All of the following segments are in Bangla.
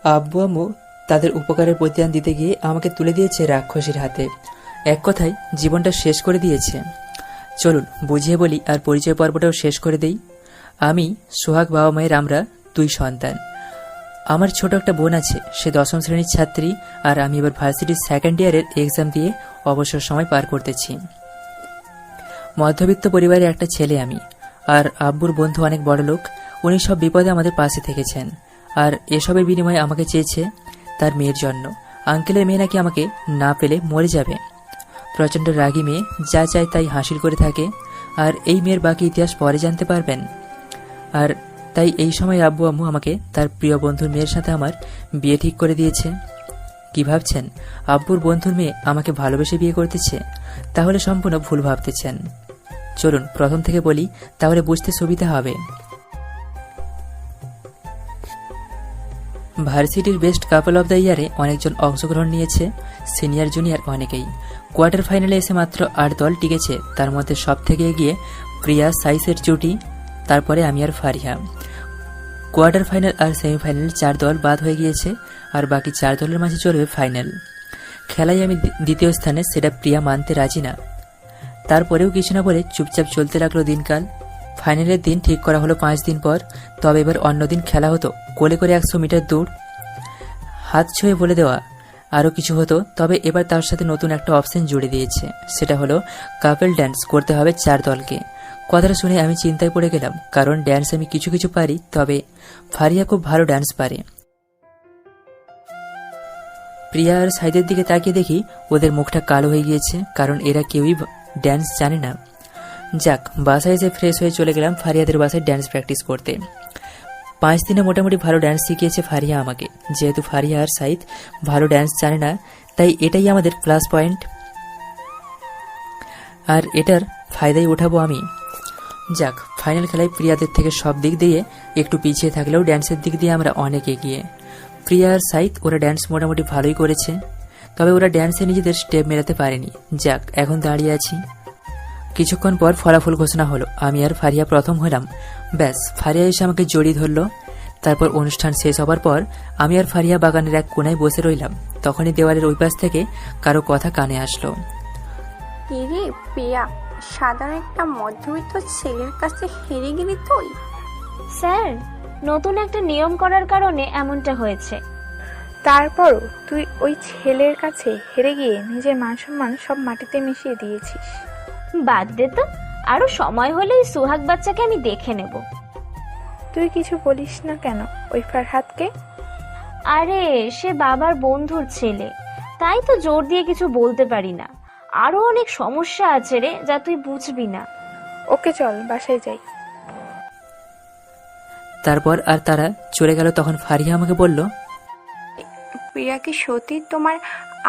আব্বু আম্মু তাদের উপকারের প্রতিদান দিতে গিয়ে আমাকে তুলে দিয়েছে রাক্ষসীর হাতে। এক কথায় জীবনটা শেষ করে দিয়েছে। চলুন বুঝিয়ে বলি আর পরিচয় পর্বটাও শেষ করে দেই। আমি সোহাগ বাবা মায়ের আমরা 2 সন্তান। আমার ছোট একটা বোন আছে, সে 10ম শ্রেণীর ছাত্রী, আর আমি এবার ভার্সিটির 2nd ইয়ারের এক্সাম দিয়ে অবসর সময় পার করতেছি। মধ্যবিত্ত পরিবারের একটা ছেলে আমি। আর আব্বুর বন্ধু অনেক বড় লোক, উনি সব বিপদে আমাদের পাশে থেকেছেন। আর এসবের বিনিময়ে আমাকে চেয়েছে তার মেয়ের জন্য। আঙ্কেলের মেয়ে নাকি আমাকে না পেলে মরে যাবে। প্রচণ্ড রাগী মেয়ে, যা চায় তাই হাসিল করে থাকে। আর এই মেয়ের বাকি ইতিহাস পরে জানতে পারবেন। আর তাই এই সময় আব্বু আম্মু আমাকে তার প্রিয় বন্ধুর মেয়ের সাথে আমার বিয়ে ঠিক করে দিয়েছে। কি ভাবছেন, আব্বুর বন্ধুর মেয়ে আমাকে ভালোবেসে বিয়ে করতেছে? তাহলে সম্পূর্ণ ভুল ভাবতেছেন। চলুন প্রথম থেকে বলি, তাহলে বুঝতে সুবিধা হবে। ভার্সিটির বেস্ট কাপল অব দ্য ইয়ারে অনেকজন অংশগ্রহণ নিয়েছে, সিনিয়র জুনিয়র অনেকেই। কোয়ার্টার ফাইনালে এসে মাত্র 8 দল টিকেছে, তার মধ্যে সব থেকে এগিয়ে প্রিয়া সাইসের জুটি, তারপরে আমি আর ফারিহা। কোয়ার্টার ফাইনাল আর সেমিফাইনাল 4 দল বাদ হয়ে গিয়েছে, আর বাকি 4 দলের মাঝে চলবে ফাইনাল। খেলায় আমি দ্বিতীয় স্থানে, সেটা প্রিয়া মানতে রাজি না। তারপরেও কিছু না বলে চুপচাপ চলতে লাগলো দিনকাল। ফাইনালের দিন ঠিক করা হলো 5 দিন পর। তবে এবার অন্যদিন খেলা হতো কোলে করে 100 মিটার দৌড়। হাত ছুঁয়ে বলে দেওয়া আরও কিছু হতো, তবে এবার তার সাথে নতুন একটা অপশন জুড়ে দিয়েছে, সেটা হলো কাপল ড্যান্স করতে হবে 4 দলকে। কথাটা শুনে আমি চিন্তায় পড়ে গেলাম, কারণ ড্যান্স আমি কিছু কিছু পারি, তবে ফারিয়া খুব ভালো ড্যান্স পারে। প্রিয়া আর সাইদের দিকে তাকিয়ে দেখি ওদের মুখটা কালো হয়ে গিয়েছে, কারণ এরা কেউই ড্যান্স জানে না। যাক, বাসায় এসে ফ্রেশ হয়ে চলে গেলাম ফারিয়াদের বাসায় ড্যান্স প্র্যাকটিস করতে। 5 দিনে মোটামুটি ভালো ড্যান্স শিখিয়েছে ফারিয়া আমাকে। যেহেতু ফারিয়া আর সাইদ ভালো ড্যান্স জানে না, তাই এটাই আমাদের প্লাস পয়েন্ট, আর এটার ফায়দাই উঠাবো আমি। যাক, ফাইনাল খেলায় প্রিয়াদের থেকে সব দিক দিয়ে একটু পিছিয়ে থাকলেও ড্যান্সের দিক দিয়ে আমরা অনেক এগিয়ে। প্রিয়া আর সাইদ ওরা ড্যান্স মোটামুটি ভালোই করেছে, তবে ওরা ড্যান্সে নিজেদের স্টেপ মেলাতে পারেনি। যাক, এখন দাঁড়িয়ে আছি। কিছুক্ষণ পর ফলাফল ঘোষণা হলো, আমি আর ফারিয়া প্রথম হলাম। ব্যাস, ফারিয়া এসে আমাকে জড়িয়ে ধরল। তারপর অনুষ্ঠান শেষ হবার পর আমি আর ফারিয়া বাগানের এক কোনায় বসে রইলাম। তখনই দেওয়ালের ওই পাশ থেকে কারো কথা কানে আসলো। রে প্রিয়া, সাধারণ একটা মধ্যবিত্ত ছেলের কাছে হেরে গেলি তুই? স্যার, নতুন একটা নিয়ম করার কারণে এমনটা হয়েছে। তারপরও তুই ওই ছেলের কাছে হেরে গিয়ে নিজের মান সম্মান সব মাটিতে মিশিয়ে দিয়েছিস। বাদ দে তো, আরো সময় হলেই সুহাগ বাচ্চাকে আমি দেখে নেব। তুই কিছু বলিস না কেন ওই ফারহাদকে? আরে, সে বাবার বন্ধুর ছেলে, তাই তো জোর দিয়ে কিছু বলতে পারি না। আরো অনেক সমস্যা আছে রে, যা তুই বুঝবি না। ওকে চল, বাসায় যাই। তারপর আর তারা চলে গেল। তখন ফারিয়া আমাকে বলল, প্রিয়া কি সত্যি তোমার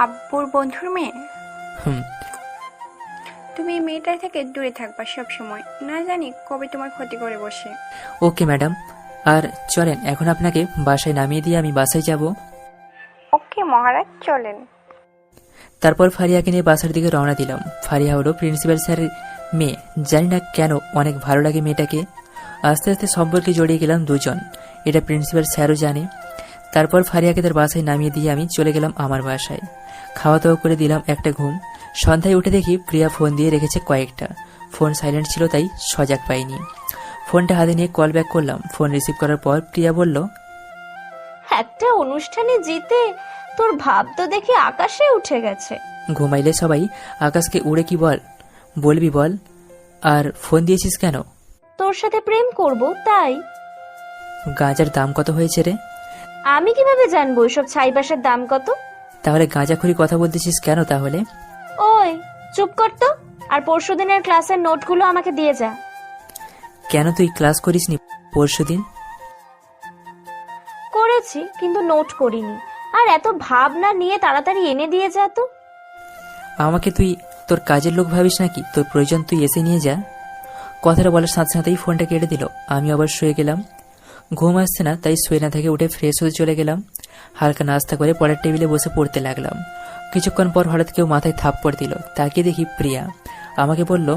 আব্বুর বন্ধুর মেয়ে? হুম। তুমি এই মেয়েটার থেকে দূরে থাকবা সব সময়, না জানি কবে তোমার ক্ষতি করে বসে। ওকে ম্যাডাম, আর চলেন এখন আপনাকে বাসায় নামিয়ে দিয়ে আমি বাসায় যাব। ওকে মহারাজ, চলেন। তারপর ফারিয়াকে নিয়ে বাসার দিকে রওনা দিলাম। ফারিয়া হলো প্রিন্সিপাল স্যারের মেয়ে। জানি না কেন অনেক ভালো লাগে মেয়েটাকে। আস্তে আস্তে সম্পর্কে জড়িয়ে গেলাম দুজন, এটা প্রিন্সিপাল স্যারও জানে। তারপর ফারিয়াকে তার বাসায় নামিয়ে দিয়ে আমি চলে গেলাম আমার বাসায়। খাওয়া দাওয়া করে দিলাম একটা ঘুম। সন্ধ্যায় উঠে দেখি প্রিয়া ফোন দিয়ে রেখেছে কয়েকটা। ফোন সাইলেন্ট ছিল, তাই সজাগ পাইনি। ফোনটা হাতে নিয়ে কল ব্যাক করলাম। ফোন রিসিভ করার পর প্রিয়া বলল, একটা অনুষ্ঠানে জিতে তোর ভাব তো দেখি আকাশে উঠে গেছে। ঘুমাইলে সবাই আকাশকে উড়ে কি বলবি বল, আর ফোন দিয়েছিস কেন? তোর সাথে প্রেম করব তাই। গাঁজার দাম কত হয়েছে রে? আমি কিভাবে জানবো এসব ছাইবাসের দাম কত? তাহলে গাঁজাখুরি কথা বলতেছিস কেন তাহলে? ওই চুপ কর তো, আর পরশুদিনের ক্লাসের নোটগুলো আমাকে দিয়ে যা। কেন তুই ক্লাস করিসনি পরশুদিন? করেছি, কিন্তু নোট করিনি। আর এত ভাবনা নিয়ে তাড়াতাড়ি এনে দিয়ে যা তো। আমাকে তুই তোর কাজের লোক ভাবিস নাকি? তোর প্রয়োজন তুই এসে নিয়ে যা। কথাটা বলার সাথে সাথেই ফোনটা কেটে দিল। আমি আবার শুয়ে গেলাম। ঘুম আসছে না, তাই শুয়ে না থেকে উঠে ফ্রেশ হতে চলে গেলাম। হালকা নাস্তা করে পরের টেবিলে বসে পড়তে লাগলাম। কিছুক্ষণ পর হঠাৎ কেউ মাথায় থাপ্পড় দিল। তাকিয়ে দেখি প্রিয়া। আমাকে বলল,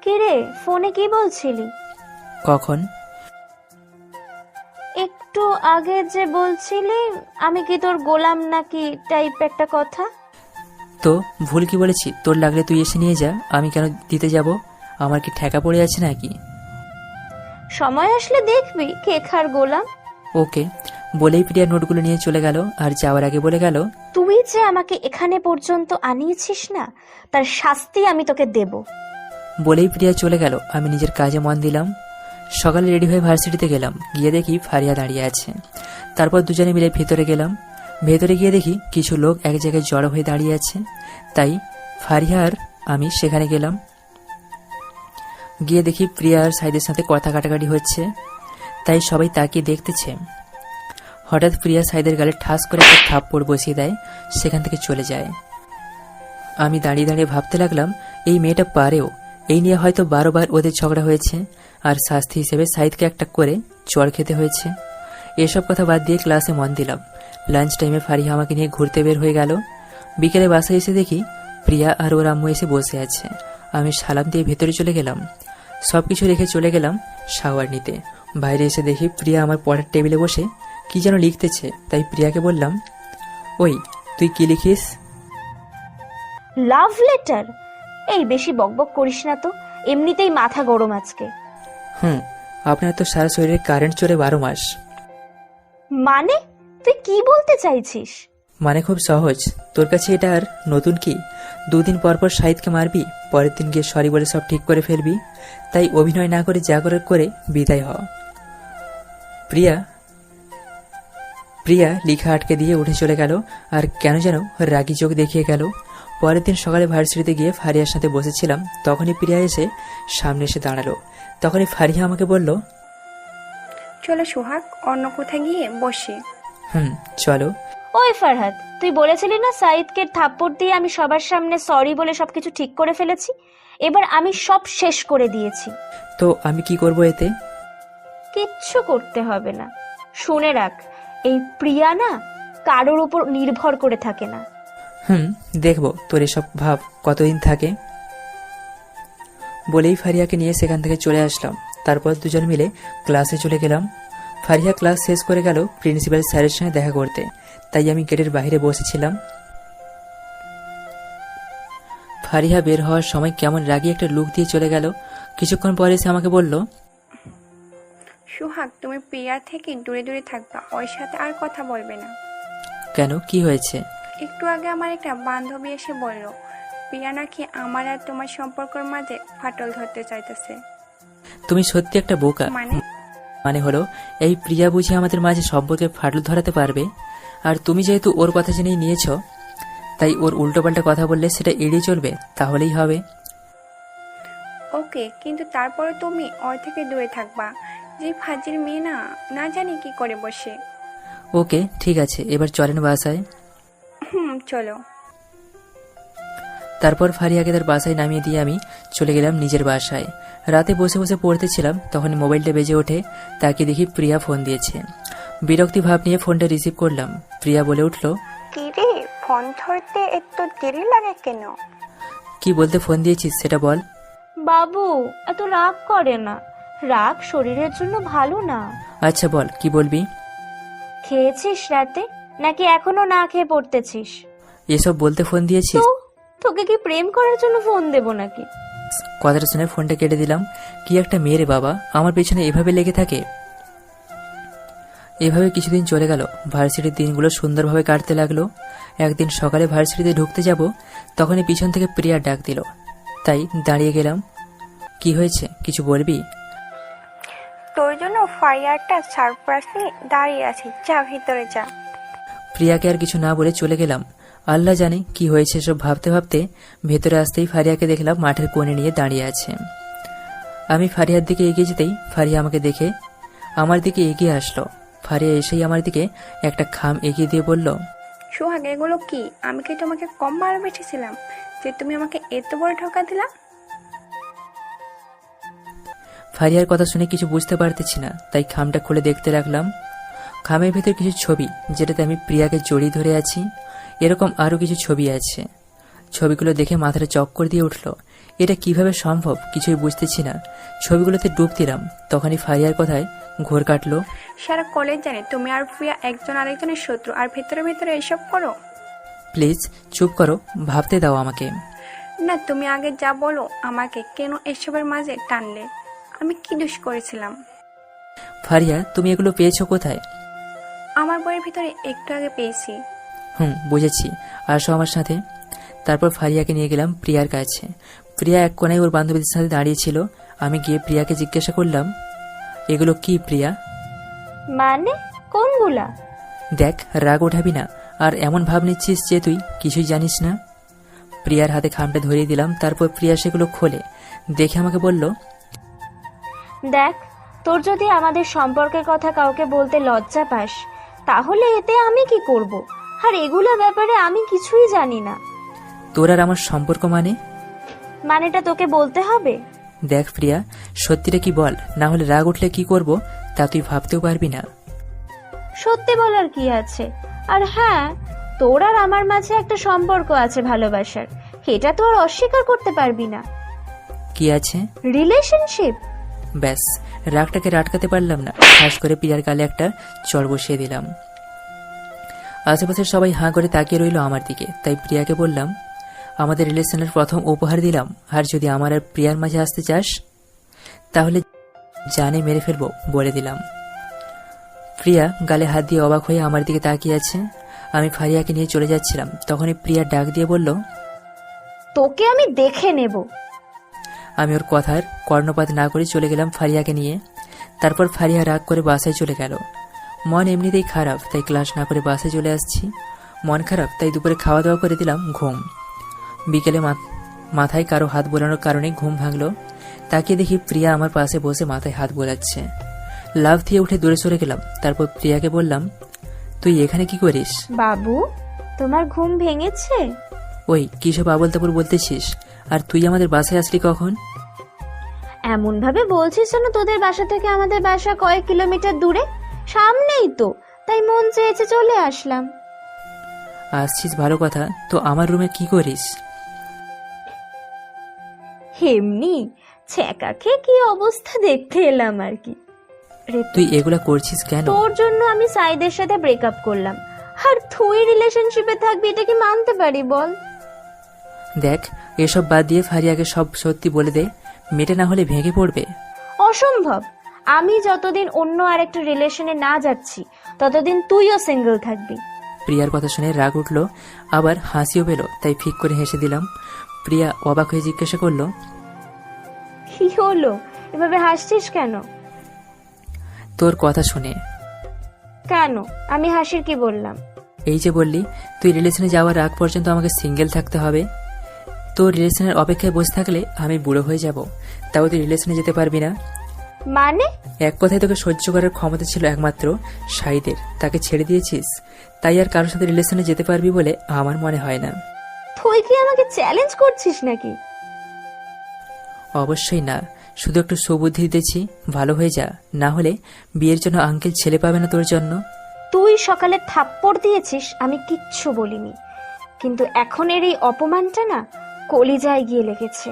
কি রে, ফোনে কি বলছিলি? কখন? একটু একটু আগে যে বলছিলি আমি কি তোর গোলাম নাকি টাইপ একটা কথা। তো ভুল কি বলেছি? তোর লাগলে তুই এসে নিয়ে যা, আমি কেন দিতে যাব? আমার কি ঠেকা পড়ে আছে নাকি? সময় আসলে দেখবি কে খার গোলাম। ওকে বলেই প্রিয়া নোটগুলো নিয়ে চলে গেল, আর যাওয়ার আগে বলে গেল, তুই যে আমাকে এখানে পর্যন্ত আনিয়েছিস না, তার শাস্তি আমি তোকে দেব। বলেই প্রিয়া চলে গেল। আমি নিজের কাজে মন দিলাম। সকালে রেডি হয়ে ভার্সিটিতে গেলাম। গিয়ে দেখি ফারিয়া দাঁড়িয়ে আছে। তারপর দুজনে মিলে ভেতরে গেলাম। ভেতরে গিয়ে দেখি কিছু লোক এক জায়গায় জড়ো হয়ে দাঁড়িয়ে আছে। তাই ফারিয়া আর আমি সেখানে গেলাম। গিয়ে দেখি প্রিয়া আর সাইদের সাথে কথা কাটাকাটি হচ্ছে। তাই সবাই তাকিয়ে দেখতেছে। হঠাৎ প্রিয়া সাইদের গালে ঠাস করে একটা থাপ্পড় বসিয়ে দেয়, সেখান থেকে চলে যায়। আমি দাঁড়িয়ে দাঁড়িয়ে ভাবতে লাগলাম, এই মেয়েটা পারেও। এই নিয়ে হয়তো 12 বার ওদের ঝগড়া হয়েছে, আর শাস্তি হিসেবে সাইদকে একটা করে চড় খেতে হয়েছে। এসব কথা বাদ দিয়ে ক্লাসে মন দিলাম। লাঞ্চ টাইমে ফারিহা আমাকে নিয়ে ঘুরতে বের হয়ে গেল। বিকেলে বাসায় এসে দেখি প্রিয়া আর ওর আম্মু এসে বসে আছে। আমি সালাম দিয়ে ভেতরে চলে গেলাম। সবকিছু রেখে চলে গেলাম শাওয়ার নিতে। বাইরে এসে দেখি প্রিয়া আমার পড়ার টেবিলে বসে কি যেন লিখতেছে। তাই প্রিয়াকে বললাম, ওই তুই কি লিখিস? Love letter? এই বেশি বকবক করিস না তো, এমনিতেই মাথা গরম আজকে। আপনার তো সারা শরীরে কারেন্ট চড়ে 12 মাস। মানে তুই কি বলতে চাইছিস? মানে খুব সহজ। তোর কাছে এটা আর নতুন কি? 2 দিন পর পর শাহিদকে মারবি, পরের দিন গিয়ে সরি বলে সব ঠিক করে ফেলবি। তাই অভিনয় না করে যা করে করে বিদায় হ। প্রিয়া লিখা আটকে দিয়ে উঠে চলে গেল, আর কেন যেন রাগী চোখ দেখিয়ে গেল। পরের দিন সকালে ভার্সিটিতে গিয়ে ফারিয়ার সাথে বসেছিলাম। তখনই প্রিয়া এসে সামনে এসে দাঁড়ালো। তখনই ফারিয়া আমাকে বলল, চলো সোহাগ, অন্য কোথায় গিয়ে বসি। চলো। ওই ফারহাদ, তুই বলেছিলি না সাইদকে থাপ্পড় দিয়ে আমি সবার সামনে সরি বলে সবকিছু ঠিক করে ফেলেছি। এবার আমি সব শেষ করে দিয়েছি। তো আমি কি করব এতে? কিচ্ছু করতে হবে না। শুনে রাখ, এই প্রিয়া না কারোর উপর নির্ভর করে থাকে না। দেখবো তোর এসব ভাব কতদিন থাকে। বলেই ফারিয়াকে নিয়ে সেখান থেকে চলে আসলাম। তারপর দুজন মিলে ক্লাসে চলে গেলাম। ফারিয়া ক্লাস শেষ করে গেল প্রিন্সিপাল স্যারের সঙ্গে দেখা করতে। তাই আমি গেটের বাইরে বসেছিলাম। ফারিয়া বের হওয়ার সময় কেমন রাগী একটা লুক দিয়ে চলে গেল। কিছুক্ষণ পরে সে আমাকে বলল, সোহাগ, তুমি প্রিয়ার থেকে দূরে দূরে থাকবা, ওর সাথে আর কথা বলবে না। কেন, কি হয়েছে? একটু আগে আমার একটা বান্ধবী এসে বলল প্রিয়া নাকি আমার আর তোমার সম্পর্কের মাঝে ফাটল ধরতে চাইতেছে। তুমি সত্যি একটা বোকা। মানে হলো, এই প্রিয়া বুঝি আমাদের মাঝে সম্পর্কে ফাটল ধরাতে পারবে? আর তুমি যেহেতু ওর কথা জেনেই নিয়েছ, তাই ওর উল্টোপাল্টা কথা বললে সেটা এড়িয়ে চলবে, তাহলেই হবে। ওকে, কিন্তু তারপরে তুমি ওর থেকে দূরে থাকবা। যে ফাজির মেয়ে না, না জানি কি করে বসে। ওকে ঠিক আছে, এবার চলেন বাসায়। চলো। তারপর ফারিয়াকে তার বাসায় নামিয়ে দিয়ে আমি চলে গেলাম নিজের বাসায়। রাতে বসে বসে পড়তেছিলাম, তখন মোবাইলটা বেজে ওঠে। তাকে দেখি প্রিয়া ফোন দিয়েছে। বিরক্তি ভাব নিয়ে ফোনটা রিসিভ করলাম। প্রিয়া বলে উঠল, কি রে, ফোন ধরতে এত দেরি লাগে কেন? কি বলতে ফোন দিয়েছিস সেটা বল। বাবু, এত রাগ করে না। রাগ শরীরের জন্য ভালো না। আচ্ছা বল, কি বলবি? খেয়েছিস রাতে, নাকি এখনো না খেয়ে পড়তেছিস? এসব বলতে ফোন দিয়েছিস? তো তোকে কি প্রেম করার জন্য ফোন দেব নাকি? কথাটা শুনে ফোনটা কেটে দিলাম। কি একটা মেয়ে রে বাবা, আমার পেছনে এভাবে লেগে থাকে। এভাবে কিছুদিন চলে গেল। ভার্সিটির দিনগুলো সুন্দরভাবে কাটতে লাগলো। একদিন সকালে ভার্সিটিতে ঢুকতে যাব, তখনই পিছন থেকে প্রিয়া ডাক দিল। তাই দাঁড়িয়ে গেলাম। কি হয়েছে, কিছু বলবি? তোর জন্য ফারিয়ারটা সারপ্রাইজ নিয়ে দাঁড়িয়ে আছে, যা ভিতরে যা। প্রিয়াকে আর কিছু না বলে চলে গেলাম। আল্লাহ জানে কি হয়েছে সব ভাবতে ভাবতে ভেতরে আসতেই ফারিয়াকে দেখলাম মাঠের কোণে নিয়ে দাঁড়িয়ে আছে। আমি ফারিয়ার দিকে এগিয়ে যেতেই ফারিয়া আমাকে দেখে আমার দিকে এগিয়ে আসলো। ফারিয়া এসেই আমার দিকে একটা খাম এগিয়ে দিয়ে বলল, সোহাগ, এগুলো কি? আমি কি তোমাকে কম ভালোবেসেছিলাম যে তুমি আমাকে এত বড় ঠকা দিলা? ফারিয়ার কথা শুনে কিছু বুঝতে পারতেছি না, তাই খামটা খুলে দেখতে লাগলাম। খামের ভেতর কিছু ছবি, যেটাতে আমি প্রিয়াকে জড়িয়ে ধরে আছি। এরকম আরো কিছু ছবি আছে। ছবিগুলো দেখে মাথাটা চক্কর দিয়ে উঠল। এটা কিভাবে সম্ভব কিছুই বুঝতেছি না। ছবিগুলোতে ডুব দিলাম, তখনই ফারিয়ার কথায় ঘোর কাটলো। সারা কলেজ জানে তুমি আর প্রিয়া একজন আরেকজনের শত্রু, আর ভেতরে ভেতরে এসব করো। প্লিজ চুপ করো, ভাবতে দাও আমাকে। না, তুমি আগে যা বলো আমাকে, কেন এসবের মাঝে টানলে? আমি কি দোষ করেছিলাম? ফারিয়া, তুমি এগুলো পেয়েছো কোথায়? আমার বইয়ের ভিতরে একটু আগে পেয়েছি। বুঝেছি, আসো আমার সাথে। তারপর ফারিয়াকে নিয়ে গেলাম প্রিয়ার কাছে। প্রিয়া এক কোনায় ওর বান্ধবীদের সাথে দাঁড়িয়েছিল। আমি গিয়ে প্রিয়াকে জিজ্ঞাসা করলাম, এগুলো কি প্রিয়া? মানে কোনগুলা? দেখ, রাগ ওঠাবি না, আর এমন ভাব নিচ্ছিস যে তুই কিছুই জানিস না। প্রিয়ার হাতে খামটা ধরিয়ে দিলাম। তারপর প্রিয়া সেগুলো খোলে, দেখে আমাকে বলল, দেখ, তোর যদি আমাদের সম্পর্কের কথা কাউকে বলতে লজ্জা পাস, তাহলে এতে আমি কি করব? আর এগুলো ব্যাপারে আমি কিছুই জানি না। তোর আর আমার সম্পর্ক মানেটা তোকে বলতে হবে? দেখ প্রিয়া, সত্যিটা কি বল, না হলে রাগ উঠলে কি করব তা তুই ভাবতেও পারবি না। সত্যি বলার কি আছে? আর হ্যাঁ, তোর আর আমার মাঝে একটা সম্পর্ক আছে ভালোবাসার, এটা তো আর অস্বীকার করতে পারবি না। কি আছে? রিলেশনশিপ। ব্যাস, রাগটাকে আটকাতে পারলাম না, খাস করে প্রিয়ার গালে একটা চড় বসিয়ে দিলাম। আশেপাশের সবাই হাঁ করে তাকিয়ে রইল আমার দিকে। তাই প্রিয়াকে বললাম, আমাদের রিলেশনের প্রথম উপহার দিলাম, আর যদি আমার আর প্রিয়ার মাঝে আসতে চাস তাহলে জানে মেরে ফেলবো বলে দিলাম। প্রিয়া গালে হাত দিয়ে অবাক হয়ে আমার দিকে তাকিয়ে আছে। আমি ফারিয়াকে নিয়ে চলে যাচ্ছিলাম, তখনই প্রিয়া ডাক দিয়ে বলল, তোকে আমি দেখে নেব। আমি ওর কথার কর্ণপাত না করে চলে গেলাম ফারিয়াকে নিয়ে। তারপর ফারিয়া রাগ করে বাসায় চলে গেল। মন এমনিতেই খারাপ, তাই ক্লাস না করে বাসায় চলে আসছি। মন খারাপ, তাই দুপুরে খাওয়া দাওয়া করে দিলাম ঘুম। বিকেলে মাথায় কারো হাত বোলানোর কারণে ঘুম ভাঙলো। তাকিয়ে দেখি প্রিয়া আমার পাশে বসে মাথায় হাত বোলাচ্ছে। লাফ দিয়ে উঠে দূরে সরে গেলাম। তারপর প্রিয়াকে বললাম, তুই এখানে কি করিস? বাবু, তোমার ঘুম ভেঙেছে? ওই কিসব আবল তাবল বলতেছিস? আর তুই আমাদের বাসায় আসলি কখন? এমন ভাবে বলছিস যেন তোদের বাসা থেকে আমাদের বাসা কয়েক কিলোমিটার দূরে, সামনেই তো, তাই মন চেয়েছে চলে আসলাম। আসছিস ভালো কথা, তো আমার রুমে কি করিস? এমনি ছ্যাঁকা খেয়ে কি অবস্থা দেখতে এলাম আর কি। তুই এগুলা করছিস কেন? তোর জন্য আমি সাইদের সাথে ব্রেকআপ করলাম, আর তুই রিলেশনশিপে থাকবি, এটা কি মানতে পারি বল? দেখ, এসব বাদ দিয়ে ফারিয়াকে সব সত্যি বলে দে, মেয়েটা না হলে ভেঙে পড়বে। অসম্ভব। আমি যতদিন অন্য আরেকটা রিলেশনে না যাচ্ছি ততদিন তুইও সিঙ্গেল থাকবি। প্রিয়ার কথা শুনে রাগ উঠলো, আবার হাসিও পেল, তাই ফিক করে হেসে দিলাম। প্রিয়া অবাক হয়ে জিজ্ঞাসা করলো, কি হলো, এভাবে হাসছিস কেন? তোর কথা শুনে। কেন, আমি হাসির কি বললাম? এই যে বললি তুই রিলেশনে যাওয়ার আগ পর্যন্ত আমাকে সিঙ্গেল থাকতে হবে। তোর রিলেশনের অপেক্ষায় বসে থাকলে আমি বুড়ো হয়ে যাব, তাও তুই রিলেশনে যেতে পারবি না। মানে? এক কথায় তোকে সহ্য করার ক্ষমতা ছিল একমাত্র শাহিদের, তাকে ছেড়ে দিয়েছিস, তাই আর কারোর সাথে রিলেশনে যেতে পারবি বলে আমার মনে হয় না। তুই কি আমাকে চ্যালেঞ্জ করছিস নাকি? অবশ্যই না, শুধু একটু সুবুদ্ধি দিতেছি, ভালো হয়ে যা, না হলে বিয়ের জন্য আঙ্কেল ছেলে পাবে না তোর জন্য। তুই সকালে থাপ্পড় দিয়েছিস, আমি কিচ্ছু বলিনি, কিন্তু এখন এর এই অপমানটা না কলিজায় গিয়ে লেগেছে।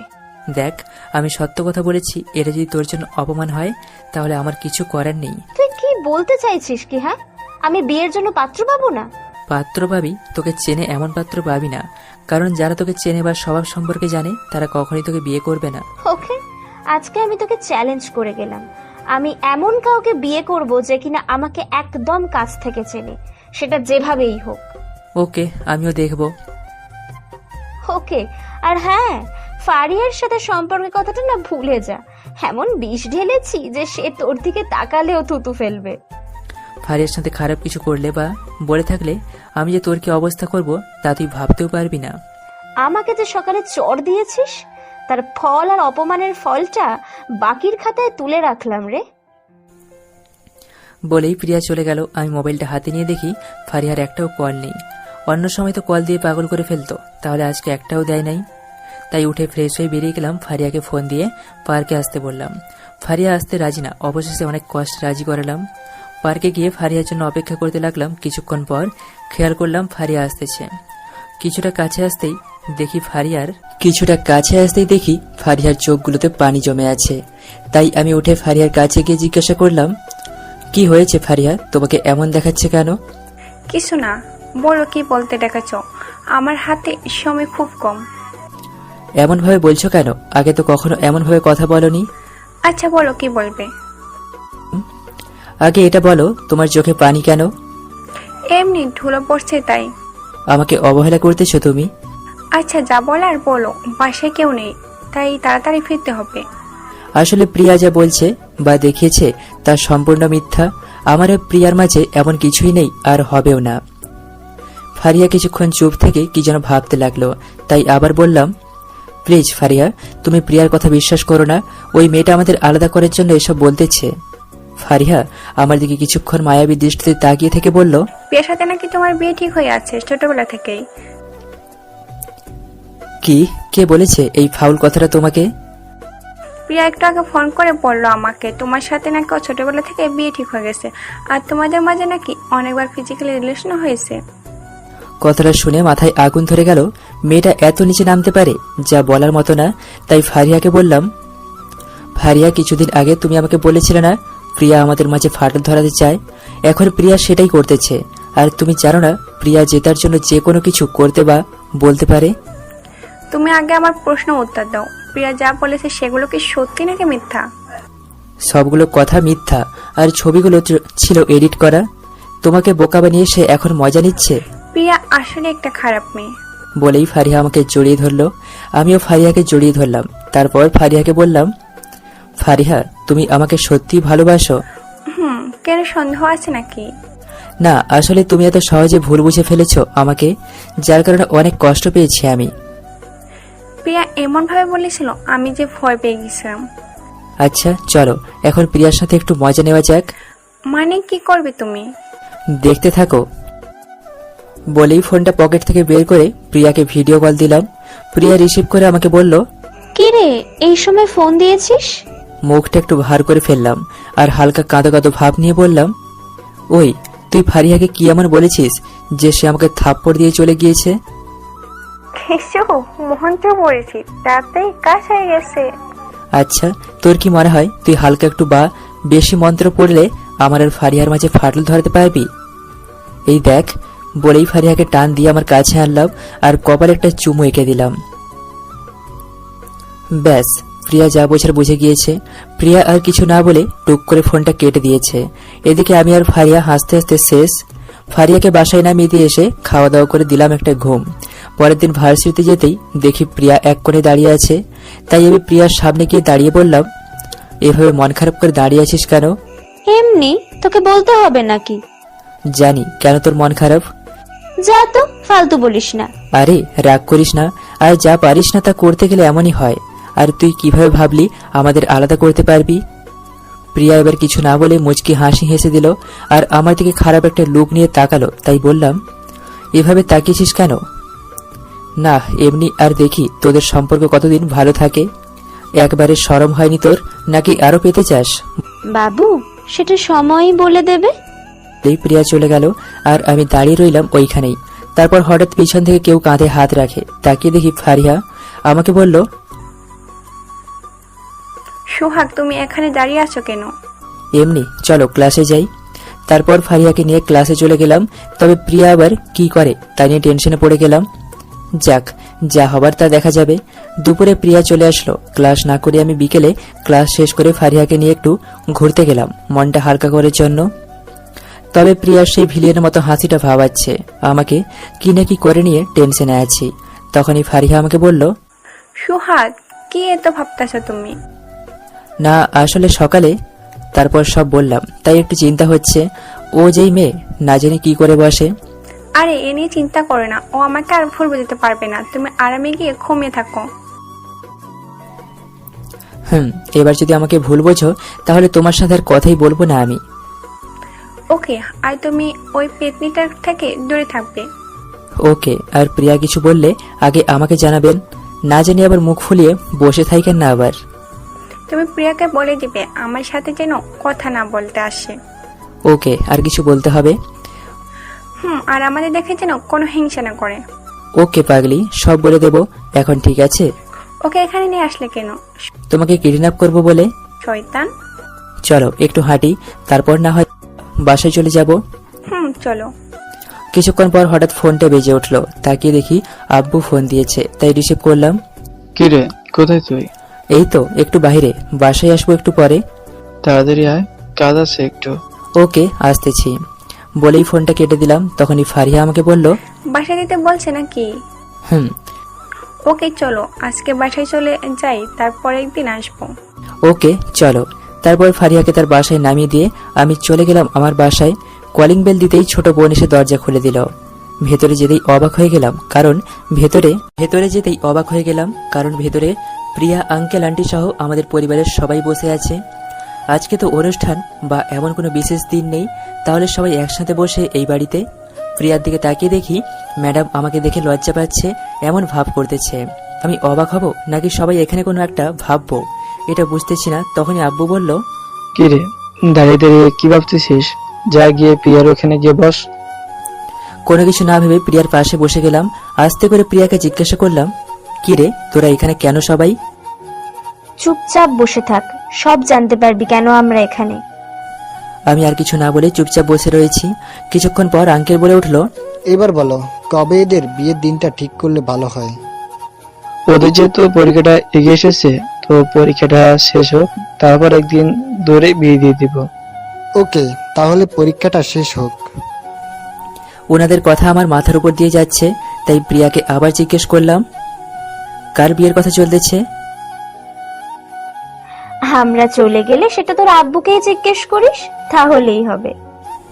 দেখ, আমি সত্য কথা বলেছি, এটা যদি তোর জন্য অপমান হয় তাহলে আমার কিছু করার নেই। তুই কি বলতে চাইছিস কি? হ্যাঁ, আমি বিয়ের জন্য পাত্র পাবো না? পাত্র পাবি, তোকে চেনে এমন পাত্র পাবি না, কারণ যারা তোকে চেনে বা স্বভাব সম্পর্কে জানে তারা কখনোই তোকে বিয়ে করবে না। ওকে, আজকে আমি তোকে চ্যালেঞ্জ করে গেলাম, আমি এমন কাউকে বিয়ে করব যে কিনা আমাকে একদম কাছ থেকে চেনে, সেটা যেভাবেই হোক। ওকে, আমিও দেখবো। ওকে, আর হ্যাঁ, ফারিয়ার সাথে সম্পর্কের কথাটা না ভুলে যা। এমন বিষ ঢেলেছি যে সে তোর দিকে তাকালেও থুতু ফেলবে। ফারিয়ার সাথে খারাপ কিছু করলে বা বলে থাকলে আমি যে তোর কি অবস্থা করব তা তুই ভাবতেও পারবি না। আমাকে যে সকালে চড় দিয়েছিস, তার ফল আর অপমানের ফলটা বাকির খাতায় তুলে রাখলাম রে। বলেই প্রিয়া চলে গেল। আমি মোবাইলটা হাতে নিয়ে দেখি ফারিয়ার একটাও কল নেই। অন্য সময় তো কল দিয়ে পাগল করে ফেলতো, তাহলে আজকে একটাও দেয় নাই। তাই উঠে ফ্রেশ হয়ে বেরিয়ে গেলাম। ফারিয়াকে ফোন দিয়ে পার্কে আসতে বললাম। ফারিয়া আসতে রাজি না, অবশেষে অনেক কষ্টে রাজি করালাম। পার্কে গিয়ে ফারিয়ার জন্য অপেক্ষা করতে লাগলাম। কিছুক্ষণ পর খেয়াল করলাম ফারিয়া আসতেছে। কিছুটা কাছে আসতেই দেখি ফারিয়ার কিছুটা কাছে আসতেই দেখি ফারিয়ার চোখগুলোতে পানি জমে আছে। তাই আমি উঠে ফারিয়ার কাছে গিয়ে জিজ্ঞাসা করলাম, কি হয়েছে ফারিয়া, তোমাকে এমন দেখাচ্ছে কেন? কিছু না, বলো কি বলতে ডেকেছ? আমার হাতে সময় খুব কম। এমনভাবে বলছো কেন? আগে তো কখনো এমনভাবে কথা বলনি। আচ্ছা বলো কি বলবে। আগে এটা বলো, তোমার চোখে পানি কেন? এমনি ধুলো পড়ছে তাই। আমাকে অবহেলা করতেছো তুমি? আচ্ছা যা বলার বলো, বাসায় কেউ নেই তাই তাড়াতাড়ি ফিরতে হবে। আসলে প্রিয়া যা বলছে বা দেখিয়েছে তা সম্পূর্ণ মিথ্যা। আমার আর প্রিয়ার মাঝে এমন কিছুই নেই, আর হবেও না। ফারিয়া কিছুক্ষণ চুপ থেকে কি যেন ভাবতে লাগলো, তাই আবার বললাম, প্লিজ ফারিয়া, তুমি প্রিয়ার কথা বিশ্বাস করো না। ওই মেয়েটা আমাদের আলাদা করার জন্য এসব বলতেছে। ফারিয়া আমার দিকে কিছুক্ষণ মায়াবী দৃষ্টিতে তাকিয়ে থেকে বলল, প্রিয়ার সাথে নাকি তোমার বিয়ে ঠিক হয়ে আছে ছোটবেলা থেকেই। কি? কে বলেছে এই ফাউল কথাটা তোমাকে? প্রিয়া একটু আগে ফোন করে বললো আমাকে তোমার সাথে নাকি ও ছোটবেলা থেকে বিয়ে ঠিক হয়ে গেছে, আর তোমাদের মাঝে নাকি অনেকবার ফিজিক্যালি রিলেশন হয়েছে। কথাটা শুনে মাথায় আগুন ধরে গেল। মেয়েটা এত নিচে নামতে পারে, যা বলার মতো না। তাই ফারিয়াকে বললাম, ফারিয়া, কিছুদিন আগে তুমি আমাকে বলেছিলে না প্রিয়া আমাদের মাঝে ফাটল ধরাতে চায়? এখন প্রিয়া সেটাই করতেছে। আর তুমি জানো না প্রিয়া জেতার জন্য যে কোনো কিছু করতে বা বলতে পারে। তুমি আগে আমার প্রশ্ন উত্তর দাও, প্রিয়া যা বলেছে সেগুলো কি সত্যি নাকি মিথ্যা? সবগুলো কথা মিথ্যা, আর ছবিগুলো ছিল এডিট করা। তোমাকে বোকা বানিয়ে সে এখন মজা নিচ্ছে। প্রিয়া আসলে একটা খারাপ মেয়ে। বলেই ফারিয়া আমাকে জড়িয়ে ধরলো। আমিও ফারিয়াকে জড়িয়ে ধরলাম। তারপর ফারিয়াকে বললাম, ফারিয়া, তুমি আমাকে সত্যি ভালোবাসো? কেন সন্দেহ আছে নাকি? না, আসলে তুমি এত সহজে ভুল বুঝে ফেলেছো আমাকে, যার কারণে অনেক কষ্ট পেয়েছি আমি। প্রিয়া এমন ভাবে বলেছিল আমি যে ভয় পেয়ে গেছিলাম। আচ্ছা চলো, এখন প্রিয়ার সাথে একটু মজা নেওয়া যাক। মানে কি করবে তুমি? দেখতে থাকো। বলেই ফোনটা পকেট থেকে বের করে প্রিয়াকে ভিডিও কল দিলাম। প্রিয়া রিসিভ করে আমাকে বলল, কি রে, এই সময় ফোন দিয়েছিস? মুখটা একটু ভার করে ফেললাম আর হালকা কাঁদো কাঁদো ভাব নিয়ে বললাম, ওই তুই ফারিয়াকে কি এমন বলেছিস যে সে আমাকে থাপ্পড় দিয়ে চলে গিয়েছে? কিছু মন্ত্র পড়েছি তাতেই কাজ হয়ে গেছে। আচ্ছা, তোর কি মনে হয় তুই হালকা একটু বা বেশি মন্ত্র পড়লে আমার আর ফারিয়ার মাঝে ফাটল ধরাতে পারবি? এই দেখ। বলেই ফারিয়াকে টান দিয়ে আমার কাছে আনলাম আর কপালে একটা চুমু এঁকে দিলাম। ব্যাস, প্রিয়া যা বোঝার বুঝে গিয়েছে। প্রিয়া আর কিছু না বলে টুক করে ফোনটা কেটে দিয়েছে। এদিকে আমি আর ফারিয়া হাসতে হাসতে শেষ। ফারিয়াকে বাসায় নামিয়ে দিয়ে এসে খাওয়া দাওয়া করে দিলাম একটা ঘুম। পরের দিন ভার্সিটিতে যেতেই দেখি প্রিয়া এক কোণে দাঁড়িয়ে আছে। তাই আমি প্রিয়ার সামনে গিয়ে দাঁড়িয়ে বললাম, এভাবে মন খারাপ করে দাঁড়িয়ে আছিস কেন? এমনি, তোকে বলতে হবে নাকি? জানি কেন তোর মন খারাপ। যা তো, ফালতু বলিস না। আরে রাগ করিস না, আর যা পারিস না তা করতে গেলে এমনই হয়। আর তুই কিভাবে ভাবলি আমাদের আলাদা করতে পারবি? প্রিয়া এবার কিছু না বলে মুচকি হাসি হেসে দিল আর আমার দিকে খারাপ একটা লুক নিয়ে তাকালো। তাই বললাম, এভাবে তাকিয়েছিস কেন? না এমনি। আর দেখি তোদের সম্পর্ক কতদিন ভালো থাকে। একবারে শরম হয়নি তোর, নাকি আরো পেতে চাস? বাবু, সেটা সময়ই বলে দেবে। এই প্রিয়া চলে গেল আর আমি দাঁড়িয়ে রইলাম ওইখানেই। তারপর হঠাৎ পিছন থেকে কেউ কাঁধে হাত রাখে। তাকিয়ে দেখি ফারিয়া। আমাকে বলল, সোহাগ, তুমি এখানে দাঁড়িয়ে আছো কেন? এমনি, চলো ক্লাসে যাই। তারপর ফারিয়াকে নিয়ে ক্লাসে চলে গেলাম। তবে প্রিয়া আবার কি করে তা নিয়ে টেনশনে পড়ে গেলাম। যাক, যা হবার তা দেখা যাবে। দুপুরে প্রিয়া চলে আসলো। ক্লাস না করে আমি বিকেলে ক্লাস শেষ করে ফারিয়াকে নিয়ে একটু ঘুরতে গেলাম মনটা হালকা করার জন্য। তবে প্রিয়ার সেই ভিলিয়ানের মতো হাসিটা ভাবাচ্ছে আমাকে কি না কি করে নিয়ে টেনশনে আছি। তখনই ফারিয়া আমাকে বলল, সোহাগ, কি এত ভাবতেছো তুমি? না আসলে সকালে। তারপর সব বললাম। তাই একটু চিন্তা হচ্ছে, ও যেই মেয়ে না জানি কি করে বসে। আরে এ নিয়ে চিন্তা করো না, ও আমাকে আর ভুল বুঝতে পারবে না। তুমি আরামে গিয়ে ঘুমিয়ে থাকো। এবার যদি আমাকে ভুল বোঝো তাহলে তোমার সাথে আর কথাই বলবো না আমি। ওকে, আর তুমি ওই পেতনিটার থেকে দূরে থাকবে। ওকে। আর প্রিয়া কিছু বললে আগে আমাকে জানাবেন, না জানি আবার মুখ ফুলিয়ে বসে থাকেন না আবার। তুমি প্রিয়াকে বলে দিবে আমার সাথে যেন কথা না বলতে আসে। ওকে। আর কিছু বলতে হবে? আর আমাদের দেখে যেন কোনো হিংসা না করে। ওকে পাগলি, সব বলে দেব। এখন ঠিক আছে? ওকে এখানে নিয়ে আসলে কেন? তোমাকে কিডন্যাপ করব বলে। শয়তান। চলো একটু হাঁটি, তারপর না হয় বাসায় চলে যাব। চলো। কিছুক্ষণ পর হঠাৎ ফোনটা বেজে উঠলো। তাকিয়ে দেখি আব্বু ফোন দিয়েছে, তাই রিসিভ করলাম। কি রে, কোথায় তুই? এই তো একটু বাইরে, বাসায় আসবো একটু পরে। তাড়াতাড়ি আয়, কাজ আছে একটু। ওকে, আসতেছি বলেই ফোনটা কেটে দিলাম। তখনই ফারিয়া আমাকে বলল, বাসায় দিতে বলছে নাকি? হুম। ওকে চলো, আজকে বাসায় চলে যাই, তারপর একদিন আসবো। ওকে চলো। তারপর ফারিয়াকে তার বাসায় নামিয়ে দিয়ে আমি চলে গেলাম আমার বাসায়। কলিং বেল দিতেই ছোট বোন এসে দরজা খুলে দিল। ভেতরে যেতেই অবাক হয়ে গেলাম, কারণ ভেতরে প্রিয়া আঙ্কেল আন্টি সহ আমাদের পরিবারের সবাই বসে আছে। আজকে তো অনুষ্ঠান বা এমন কোনো বিশেষ দিন নেই, তাহলে সবাই একসাথে বসে এই বাড়িতে। প্রিয়ার দিকে তাকিয়ে দেখি ম্যাডাম আমাকে দেখে লজ্জা পাচ্ছে, এমন ভাব করতেছে। আমি অবাক হব নাকি সবাই এখানে কোনো একটা ভাববো, এটা বুঝতেছি না। তখনই আব্বু বলল, কি রে, দাঁড়িয়ে দাঁড়িয়ে কি ভাবতেছিস? যা গিয়ে প্রিয়ার ওখানে গিয়ে বস। কোনো কিছু না ভেবে প্রিয়ার পাশে বসে গেলাম। আস্তে করে প্রিয়াকে জিজ্ঞাসা করলাম, কি রে তোরা এখানে কেন সবাই? চুপচাপ বসে থাক, সব জানতে পারবি কেন আমরা এখানে। আমি আর কিছু না বলে চুপচাপ বসে রয়েছি। কিছুক্ষণ পর আঙ্কেল বলে উঠল, এবার বলো, কবে এদের বিয়ের দিনটা ঠিক করলে ভালো হয়? ওদের যেহেতু পরীক্ষাটা এগিয়ে এসেছে, তো পরীক্ষাটা শেষ হোক, তারপর একদিন ধরে বিয়ে দিয়ে দিব। ওকে, তাহলে পরীক্ষাটা শেষ হোক। ওনাদের কথা আমার মাথার উপর দিয়ে যাচ্ছে, তাই প্রিয়াকে আবার জিজ্ঞেস করলাম, কার বিয়ের কথা চলতেছে? আমরা চলে গেলে সেটা তোর আব্বুকেই জিজ্ঞেস করিস, তাহলেই হবে।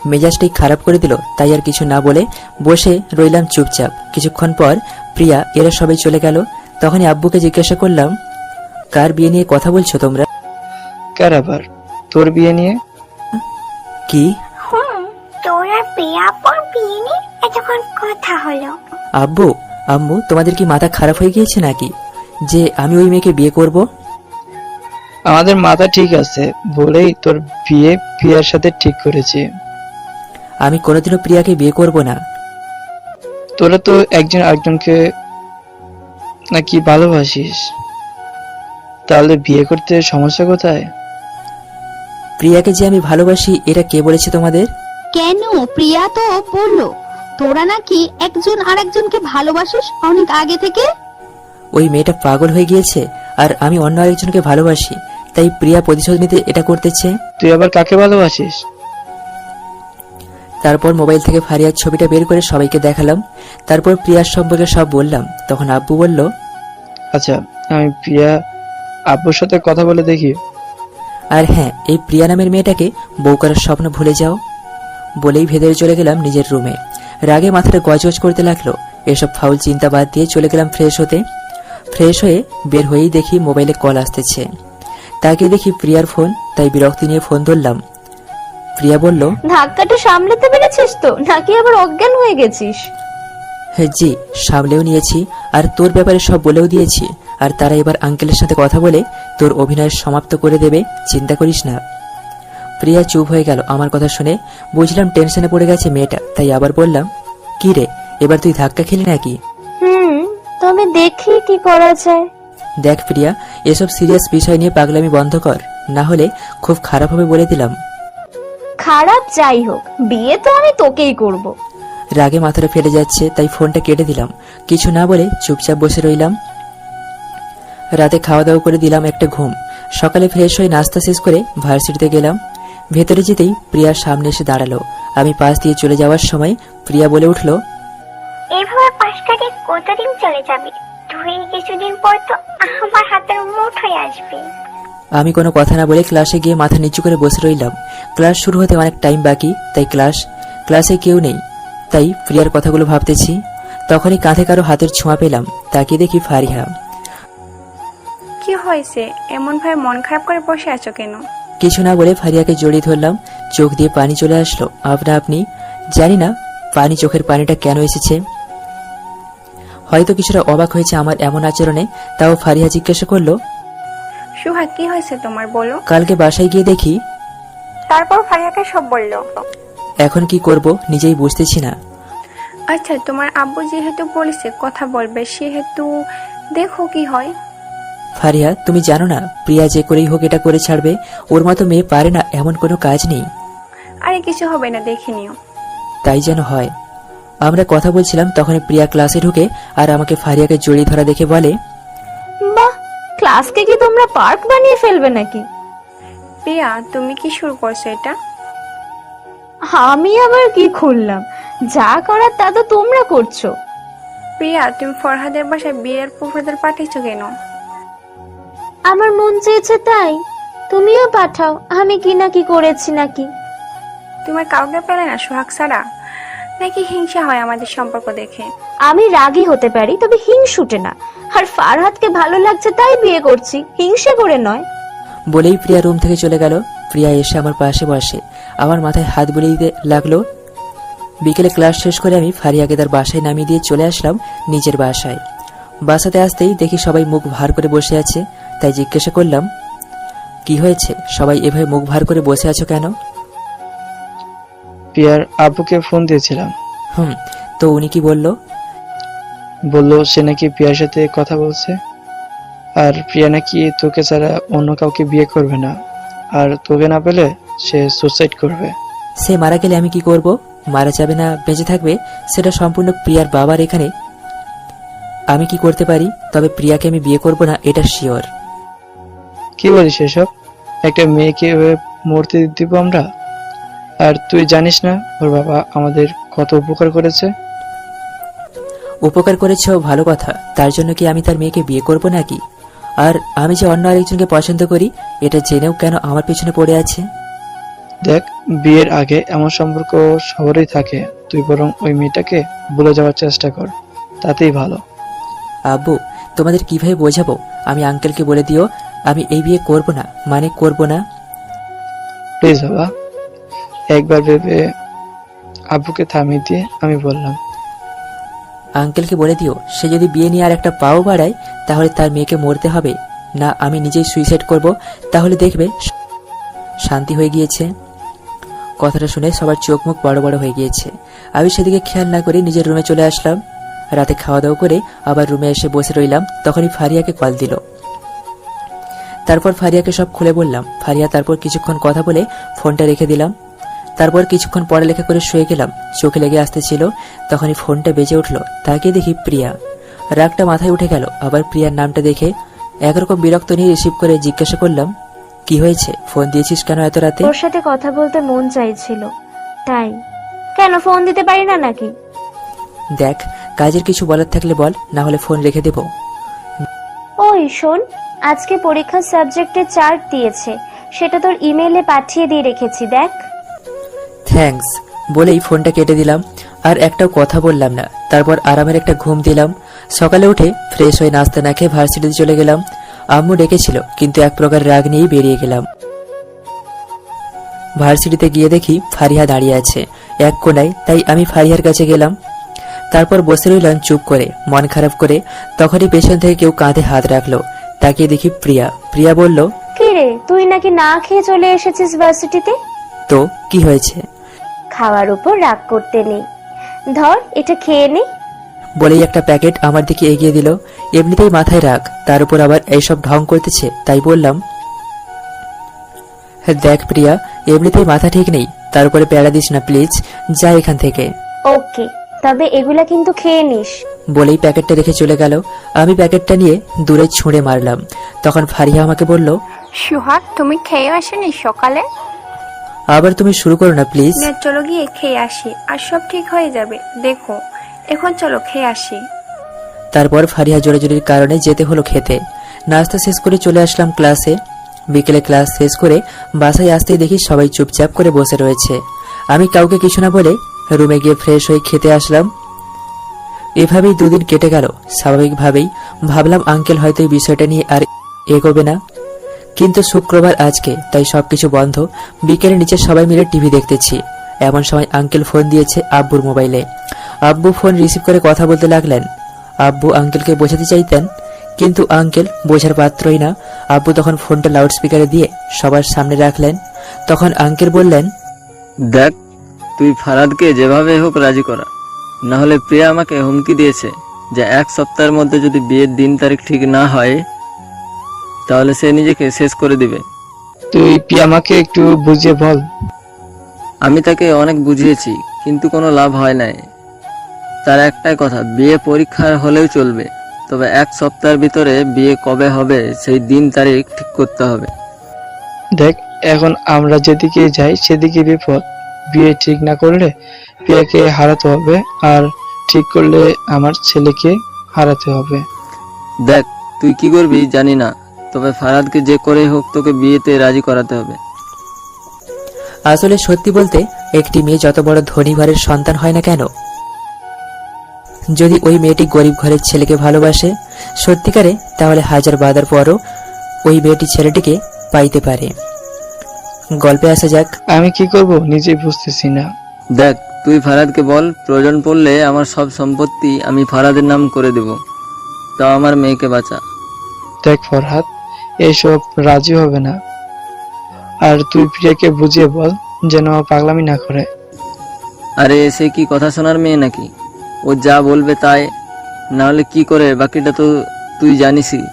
মেজাজটাই খারাপ করে দিল, তাই আর কিছু না বলে বসে রইলাম চুপচাপ। কিছুক্ষণ পর প্রিয়া এরা সবাই চলে গেল। তখনই আব্বুকে জিজ্ঞাসা করলাম, কার বিয়ে নিয়ে কথা বলছো তোমরা? কার আবার? তোর বিয়ে নিয়ে। কি? তোর আর প্রিয়াপুর বিয়ে নিয়ে এতক্ষণ কথা হলো। আব্বু আম্মু, তোমাদের কি মাথা খারাপ হয়ে গিয়েছে নাকি যে আমি ওই মেয়েকে বিয়ে করব? আমাদের মাথা ঠিক আছে বলেই তোর বিয়ে প্রিয়ার সাথে ঠিক করেছি। আমি কোনোদিনও প্রিয়াকে বিয়ে করব না। তোরা তো একজন আরেকজনকে নাকি ভালোবাসিস, তাহলে বিয়ে করতে সমস্যা কোথায়? প্রিয়াকে যে আমি ভালোবাসি, এটা কে বলেছে তোমাদের? কেন? প্রিয়া তো বললো তোরা নাকি একজন আরেকজনকে ভালোবাসিস অনেক আগে থেকে। ওই মেয়েটা পাগল হয়ে গিয়েছে, আর আমি অন্য আরেকজনকে ভালোবাসি, তাই প্রিয়া প্রতিশোধ নিতে এটা করতেছে। তুই আবার কাকে ভালোবাসিস? তারপর মোবাইল থেকে ফারিয়ার ছবিটা বের করে সবাইকে দেখালাম। তারপর প্রিয়ার সম্পর্কে সব বললাম। তখন আব্বু বলল, আচ্ছা, আমি প্রিয়া আব্বুর সাথে কথা বলে দেখি। আর হ্যাঁ, এই প্রিয়া নামের মেয়েটাকে বউ করার স্বপ্ন ভুলে যাও। বলেই ভেতরে চলে গেলাম নিজের রুমে। রাগে মাথাটা গজগজ করতে লাগলো। এসব ফাউল চিন্তা বাদ দিয়ে চলে গেলাম ফ্রেশ হতে। ফ্রেশ হয়ে বের হয়েই দেখি মোবাইলে কল আসতেছে। তাকে দেখি প্রিয়ার ফোন, তাই বিরক্তি নিয়ে ফোন ধরলাম। প্রিয়া বলল, ধাক্কাটা সামলাতে পেরেছিস তো, নাকি আবার অজ্ঞান হয়ে গেছিস? হ্যাঁ জি, সামলেও নিয়েছি, আর তোর ব্যাপারে সব বলেও দিয়েছি। আর তারা এবার আঙ্কেলের সাথে কথা বলে তোর অভিনয় সমাপ্ত করে দেবে, চিন্তা করিস না। প্রিয়া চুপ হয়ে গেল আমার কথা শুনে। বুঝলাম টেনশনে পড়ে গেছে মেয়েটা, তাই আবার বললাম, কি রে, এবার তুই ধাক্কা খেলি নাকি? তবে দেখি কি করা যায়। দেখ প্রিয়া, এসব সিরিয়াস বিষয় নিয়ে পাগলামি বন্ধ কর, না হলে খুব খারাপ হবে বলে দিলাম। খারাপ যাই হোক, বিয়ে তো আমি তোকেই করব। রাগে মাথাটা ফেটে যাচ্ছে, তাই ফোনটা কেটে দিলাম। কিছু না বলে চুপচাপ বসে রইলাম। রাতে খাওয়া দাওয়া করে দিলাম একটা ঘুম। সকালে ফ্রেশ হয়ে নাস্তা শেষ করে ভার্সিটিতে গেলাম। ভেতরে যেতেই প্রিয়ার সামনে এসে দাঁড়ালো। আমি পাশ দিয়ে চলে যাওয়ার সময় প্রিয়া বলে উঠল, এভাবে পাশ কাটিয়ে কতদিন চলে যাবে? তুই কিছুদিন পর তো আমার হাতের মুঠ হয়ে আসবে। আমি কোনো কথা না বলে ক্লাসে গিয়ে মাথা নিচু করে বসে রইলাম। ক্লাস শুরু হতে অনেক টাইম বাকি, তাই ক্লাসে কেউ নেই, তাই প্রিয়ার কথাগুলো ভাবতেছি। তখনই কাঁধে কারো হাতের ছোঁয়া পেলাম। তাকিয়ে দেখি ফারিহা। কি হয়েছে, এমন ভাবে মন খারাপ করে বসে আছো কেন? কিছু না বলে ফারিয়াকে জড়িয়ে ধরলাম। চোখ দিয়ে পানি চলে আসলো আপনা আপনি। জানি না চোখের পানিটা কেন এসেছে। হয়তো কিছুটা অবাক হয়েছে আমার এমন আচরণে। তাও ফারিহা জিজ্ঞাসা করলো, সুহা কি হয়েছে তোমার, বলো। কালকে বাসায় গিয়ে দেখি। তারপর ফারিয়াকে সব বললো। এখন কি করব নিজেই বুঝতেছি না। আচ্ছা, তোমার আব্বু যেহেতু বলেছে কথা বলবে, সেহেতু দেখো কি হয়। ফারিয়া, তুমি জানো না প্রিয়া যে করেই হোক এটা করে ছাড়বে। ওর মতো মেয়ে পারে না এমন কোনো কাজ নেই। আরে কিছু হবে না, দেখে নিও। তাই যেন হয়। আমরা কথা বলছিলাম তখনই প্রিয়া ক্লাসে ঢুকে আর আমাকে ফারিয়াকে জড়িয়ে ধরা দেখে বলে, বাহ, ক্লাসকে কি তোমরা পার্ক বানিয়ে ফেলবে নাকি? প্রিয়া, তুমি কি শুরু করছো এটা? আমি আবার কি খুললাম? যা করার তা তো তোমরা করছো। প্রিয়া, তুমি ফরহাদের বাসায় বিয়ের প্রপোজাল পাঠিয়েছো কেন? আমার মন চেয়েছে তাই। তুমিও পাঠাও, আমি কি না কি করেছি নাকি? তোমার কাউকে পেলে না সোহাগ ছাড়া? নাকি হিংসা হয় আমাদের সম্পর্ক দেখে? আমি রাগী হতে পারি, তবে হিংসুটে না। আর ফারহাদকে ভালো লাগছে তাই বিয়ে করছি, হিংসে করে নয়। বলেই প্রিয়া রুম থেকে চলে গেল। প্রিয়া এসে আমার পাশে বসে আমার মাথায় হাত বুলিয়ে দিতে লাগলো। বিকেলে ক্লাস শেষ করে আমি ফারিয়াকে তার বাসায় নামিয়ে দিয়ে চলে আসলাম নিজের বাসায়। বাসাতে আসতেই দেখি সবাই মুখ ভার করে বসে আছে, তাই জিজ্ঞাসা করলাম, কি হয়েছে, সবাই এভাবে মুখ ভার করে বসে আছো কেন? প্রিয়ার আব্বুকে ফোন দিয়েছিলাম, তো উনি কি বলল? বললো সে নাকি প্রিয়ার সাথে কথা বলছে, আর প্রিয়া নাকি তোকে ছাড়া অন্য কাউকে বিয়ে করবে না, আর তোকে না পেলে সে সুসাইড করবে। সে মারা গেলে আমি কি করব? মারা যাবে না বেঁচে থাকবে সেটা সম্পূর্ণ প্রিয়ার বাবার এখানে। আমি কি করতে পারি? তবে প্রিয়াকে আমি বিয়ে করব না, এটা শিওর। কি বলিস এসব? একটা মেয়েকে এভাবে মরতে দিব আমরা? আর তুই জানিস না ওর বাবা আমাদের কত উপকার করেছে? উপকার করেছে ভালো কথা, তার জন্য কি আমি তার মেয়েকে বিয়ে করব নাকি? আর আমি যে অন্য আরেকজনকে পছন্দ করি এটা জেনেও কেন আমার পিছনে পড়ে আছে? দেখ, বিয়ের আগে এমন সম্পর্ক সবারই থাকে, তুই বরং ওই মেয়েটাকে ভুলে যাওয়ার চেষ্টা কর, তাতেই ভালো। আব্বু, তোমাদের কিভাবে বোঝাবো? আমি আঙ্কেলকে বলে দিও আমি এই বিয়ে করব না, মানে করব না। প্লিজ বাবা, একবার ভেবে আব্বুকে থামিয়ে দিয়ে আমি বললাম, আঙ্কেলকে বলে দিও সে যদি বিয়ে নিয়ে আর একটা পাও বাড়ায় তাহলে তার মেয়েকে মরতে হবে না, আমি নিজেই সুইসাইড করব, তাহলে দেখবে শান্তি হয়ে গিয়েছে। কথাটা শুনে সবার চোখ মুখ বড় বড় হয়ে গিয়েছে। আমি সেদিকে খেয়াল না করে নিজের রুমে চলে আসলাম। রাতে খাওয়া দাওয়া করে আবার রুমে এসে বসে রইলাম। তখনই ফারিয়াকে কল দিল। তারপর ফারিয়াকে সব খুলে বললাম। ফারিয়া তারপর কিছুক্ষণ কথা বলে ফোনটা রেখে দিলাম। তারপর কিছুক্ষণ পড়ালেখা করে শুয়ে গেলাম। চোখে লেগে আসতেছিল, তখনই ফোনটা বেজে উঠলো। তাকে দেখি প্রিয়া। রাগটা মাথায় উঠে গেল। আবার প্রিয়ার নামটা দেখে একরকম বিরক্ত নিয়ে রিসিভ করে জিজ্ঞাসা করলাম, কি হয়েছে, ফোন দিয়েছিস কেন এত রাতে? ওর সাথে কথা বলতে মন চাইছিল তাই। কেন ফোন দিতে পারি না নাকি? দেখ, কাজের কিছু বলার থাকলে বল, না হলে ফোন রেখে দেব। ওই শোন, আজকে পরীক্ষার সাবজেক্টে চার্ট দিয়েছে, সেটা তোর ইমেইলে পাঠিয়ে দিয়ে রেখেছি, দেখ। থ্যাঙ্কস বলেই ফোনটা কেটে দিলাম। আর একটাও কথা বললাম না। তারপর আরামের একটা ঘুম দিলাম। সকালে উঠে ফ্রেশ হয়ে নাস্তা না খেয়ে ভার্সিটিতে চলে গেলাম। আম্মু ডেকেছিল, কিন্তু এক প্রকার রাগ নিয়েই বেরিয়ে গেলাম। ভার্সিটিতে গিয়ে দেখি ফারিহা দাঁড়িয়ে আছে এক কোনায়, তাই আমি ফারিহার কাছে গেলাম। তারপর বসে রইলাম চুপ করে, মন খারাপ করে। তখনই পেছন থেকে কেউ কাঁধে হাত রাখলো। তাকিয়ে দেখি প্রিয়া। প্রিয়া বলল, কি রে, তুই নাকি না খেয়ে চলে এসেছিস ভার্সিটিতে? তো কি হয়েছে? খাওয়ার উপর রাগ করতে নেই, ধর এটা খেয়ে নে। বলেই একটা প্যাকেট আমার দিকে এগিয়ে দিল। এমনিতেই মাথায় রাগ, তার উপর আবার এইসব ঢং করতেছে, তাই বললাম, দেখ প্রিয়া, এমনিতেই মাথা ঠিক নেই, তার উপরে প্যারা দিস না প্লিজ, যা এখান থেকে। ওকে, তবে এগুলা কিন্তু খেয়ে নিস। বলেই প্যাকেটটা রেখে চলে গেল। আমি প্যাকেটটা নিয়ে দূরে ছুঁড়ে মারলাম। তখন ফারিহা আমাকে বলল, সোহাগ, তুমি খেয়ে আসেনি সকালে? আবার তুমি শুরু করো না প্লিজ। না, চলো গিয়ে খেয়ে আসি, আর সব ঠিক হয়ে যাবে। দেখো, এখন চলো খেয়ে আসি। তারপর ফারিহা জোরাজোরির কারণে যেতে হলো খেতে। নাস্তা শেষ করে চলে আসলাম ক্লাসে। বিকেলে ক্লাস শেষ করে বাসায় আসতেই দেখি সবাই চুপচাপ করে বসে রয়েছে। আমি কাউকে কিছু না বলে রুমে গিয়ে ফ্রেশ হয়ে খেতে আসলাম। এভাবেই দুদিন কেটে গেল। স্বাভাবিকভাবেই ভাবলাম আঙ্কেল হয়তো এই বিষয়টা নিয়ে আর এগোবে না, কিন্তু শুক্রবার আজকে, তাই সবকিছু বন্ধ। বিকেলে নিচে সবাই মিলে টিভি দেখতেছি। এমন সময় আঙ্কেল ফোন দিয়েছে আব্বুর মোবাইলে। আব্বু ফোন রিসিভ করে কথা বলতে লাগলেন। আব্বু আঙ্কেলকে বোঝাতে চাইতেন, কিন্তু আঙ্কেল বোঝার পাত্রই না। আব্বু তখন ফোনটা লাউড স্পিকারে দিয়ে সবার সামনে রাখলেন। তখন আঙ্কেল বললেন, দেখ, তুই ফারাদকে যেভাবে হোক রাজি করা, না হলে প্রিয়া আমাকে হুমকি দিয়েছে যে 1 সপ্তাহের মধ্যে যদি বিয়ের দিন তারিখ ঠিক না হয় তাহলে সে নিজেকে শেষ করে দিবে। তুই প্রিয়ামাকে একটু বুঝিয়ে বল। আমি তাকে অনেক বুঝিয়েছি, কিন্তু কোনো লাভ হয় নাই। তার একটাই কথা, বিয়ে পরীক্ষা হলেও চলবে, তবে 1 সপ্তাহের ভিতরে বিয়ে কবে হবে সেই দিন তারিখ ঠিক করতে হবে। দেখ, এখন আমরা যেদিকে যাই সেদিকে বিপদ। বিয়ে ঠিক না করলে প্রিয়াকে হারাতে হবে, আর ঠিক করলে আমার ছেলেকে হারাতে হবে। দেখ, তুই কি করবি জানি না, তবে ফারাদকে যে করে হোক তোকে বিয়েতে রাজি করাতে হবে। আসলে সত্যি বলতে, একটি মেয়ে যত বড় ধনী ঘরের সন্তান হয় না কেন, যদি ওই মেয়েটি গরিব ঘরের ছেলেকে ভালোবাসে সত্যিকারে, তাহলে হাজার বাধার পরও ওই মেয়েটি ছেলেটিকে পাইতে পারে। গল্পে আসা যাক। আমি কি করব নিজেই বুঝতেছি না। দেখ, তুই ফারাদকে বল, প্রয়োজন পড়লে আমার সব সম্পত্তি আমি ফারাদের নাম করে দেব, তাও আমার মেয়েকে বাঁচা। দেখ ফরহাদ, এইসব রাজি হবে না। আর তুই প্রিয়াকে বুঝিয়ে বল যেন পাগলামি না করে। আরে সে কি কথা শোনার মেয়ে নাকি? ও যা বলবে তাই, না হলে কি করে, বাকিটা তো তুই জানিসই।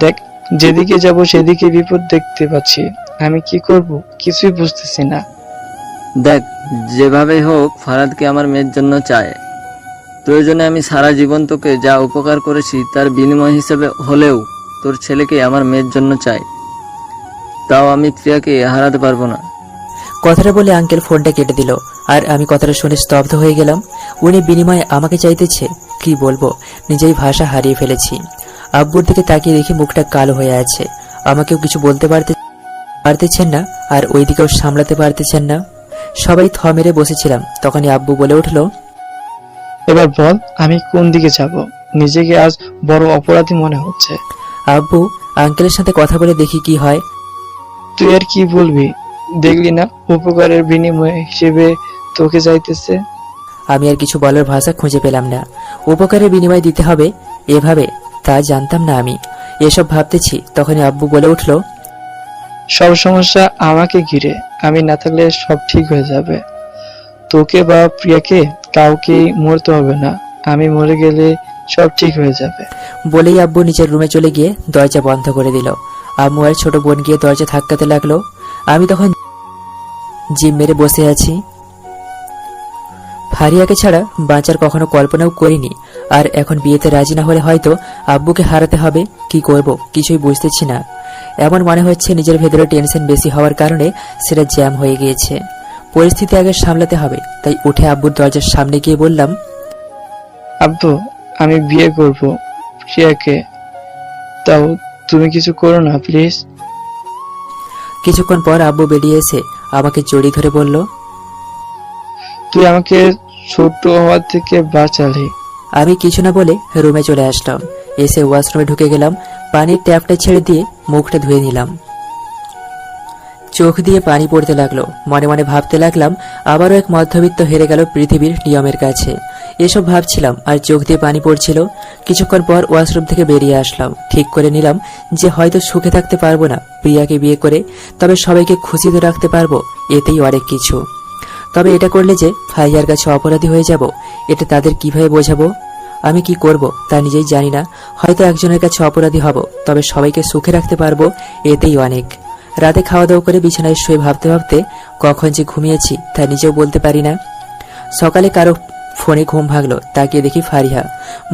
দেখ, যেদিকে যাব সেদিকে বিপদ দেখতে পাচ্ছি। আমি কি করব কিছুই বুঝতেছি না। দেখ, যেভাবে হোক ফারাদকে আমার মেয়ের জন্য চায়। প্রয়োজনে আমি সারা জীবন তোকে যা উপকার করেছি তার বিনিময় হিসেবে হলেও তোর ছেলেকে আমার মেয়ের জন্য চাই, তাও আমি প্রিয়াকে হারাতে পারবো না। কথাটা বলে আঙ্কেল ফোনটা কেটে দিল, আর আমি কথাটা শুনে স্তব্ধ হয়ে গেলাম। উনি বিনিময়ে আমাকে চাইতেছে, কি বলবো, নিজেই ভাষা হারিয়ে ফেলেছি। আব্বুর দিকে তাকিয়ে দেখি মুখটা কালো হয়ে আছে। আমাকেও কিছু বলতে পারতেছেন না, আর ওইদিকেও সামলাতে পারতেছেন না। সবাই থ মেরে বসেছিলাম, তখনই আব্বু বলে উঠলো, এবার বল আমি কোন দিকে যাব? নিজেকে আজ বড় অপরাধী মনে হচ্ছে। আব্বু, আঙ্কেলের সাথে কথা বলে দেখি কি হয়। তুই আর কি বলবি? দেখলি না উপকারের বিনিময় হিসেবে তোকে চাইতেছে। আমি আর কিছু বলার ভাষা খুঁজে পেলাম না। উপকারের বিনিময় দিতে হবে এভাবে, তা জানতাম না আমি। এসব ভাবতেছি, তখনই আব্বু বলে উঠলো, সব সমস্যা আমাকে ঘিরে, আমি না থাকলে সব ঠিক হয়ে যাবে। তোকে বা প্রিয়াকে কাউকেই মরতে হবে না, আমি মরে গেলে সব ঠিক হয়ে যাবে। বলেই আব্বু নিজের রুমে চলে গিয়ে দরজা বন্ধ করে দিল। আম্মু আর ছোট বোন গিয়ে দরজা ধাক্কাতে লাগলো। আমি তখন জিম মেরে বসে আছি। ফারিয়াকে ছাড়া বাঁচার কখনো কল্পনাও করিনি, আর এখন বিয়েতে রাজি না হলে হয়তো আব্বুকে হারাতে হবে। কি করব কিছুই বুঝতেছি না। এমন মনে হচ্ছে নিজের ভেতরে টেনশন বেশি হওয়ার কারণে সেটা জ্যাম হয়ে গিয়েছে। পরিস্থিতি আগে সামলাতে হবে, তাই উঠে আব্বুর দরজার সামনে গিয়ে বললাম, আব্বু, আমি বিয়ে করব প্রিয়াকে, তাও তুমি কিছু করো না প্লিজ। কিছুক্ষণ পর আব্বু বেরিয়ে এসে আমাকে জড়িয়ে ধরে বলল, তুই আমাকে ছোট হওয়া থেকে বাঁচালি। আমি কিছু না বলে রুমে চলে আসলাম। এসে ওয়াশরুমে ঢুকে গেলাম। পানির ট্যাপটা ছেড়ে দিয়ে মুখটা ধুয়ে নিলাম। চোখ দিয়ে পানি পড়তে লাগলো। মনে মনে ভাবতে লাগলাম, আবারও এক মধ্যবিত্ত হেরে গেল পৃথিবীর নিয়মের কাছে। এসব ভাবছিলাম আর চোখ দিয়ে পানি পড়ছিল। কিছুক্ষণ পর ওয়াশরুম থেকে বেরিয়ে আসলাম। ঠিক করে নিলাম যে হয়তো সুখে থাকতে পারবো না প্রিয়াকে বিয়ে করে, তবে সবাইকে খুশিতে রাখতে পারবো, এতেই অনেক কিছু। তবে এটা করলে যে ফাইয়ার কাছে অপরাধী হয়ে যাব, এটা তাদের কিভাবে বোঝাবো? আমি কি করব তা নিজেই জানি না। হয়তো একজনের কাছে অপরাধী হব, তবে সবাইকে সুখে রাখতে পারবো, এতেই অনেক। রাতে খাওয়া দাওয়া করে বিছানায় শুয়ে ভাবতে ভাবতে কখন যে ঘুমিয়েছি তা নিজেও বলতে পারি না। সকালে কারো ফোনে ঘুম ভাগলো, তাকিয়ে দেখি ফারিহা।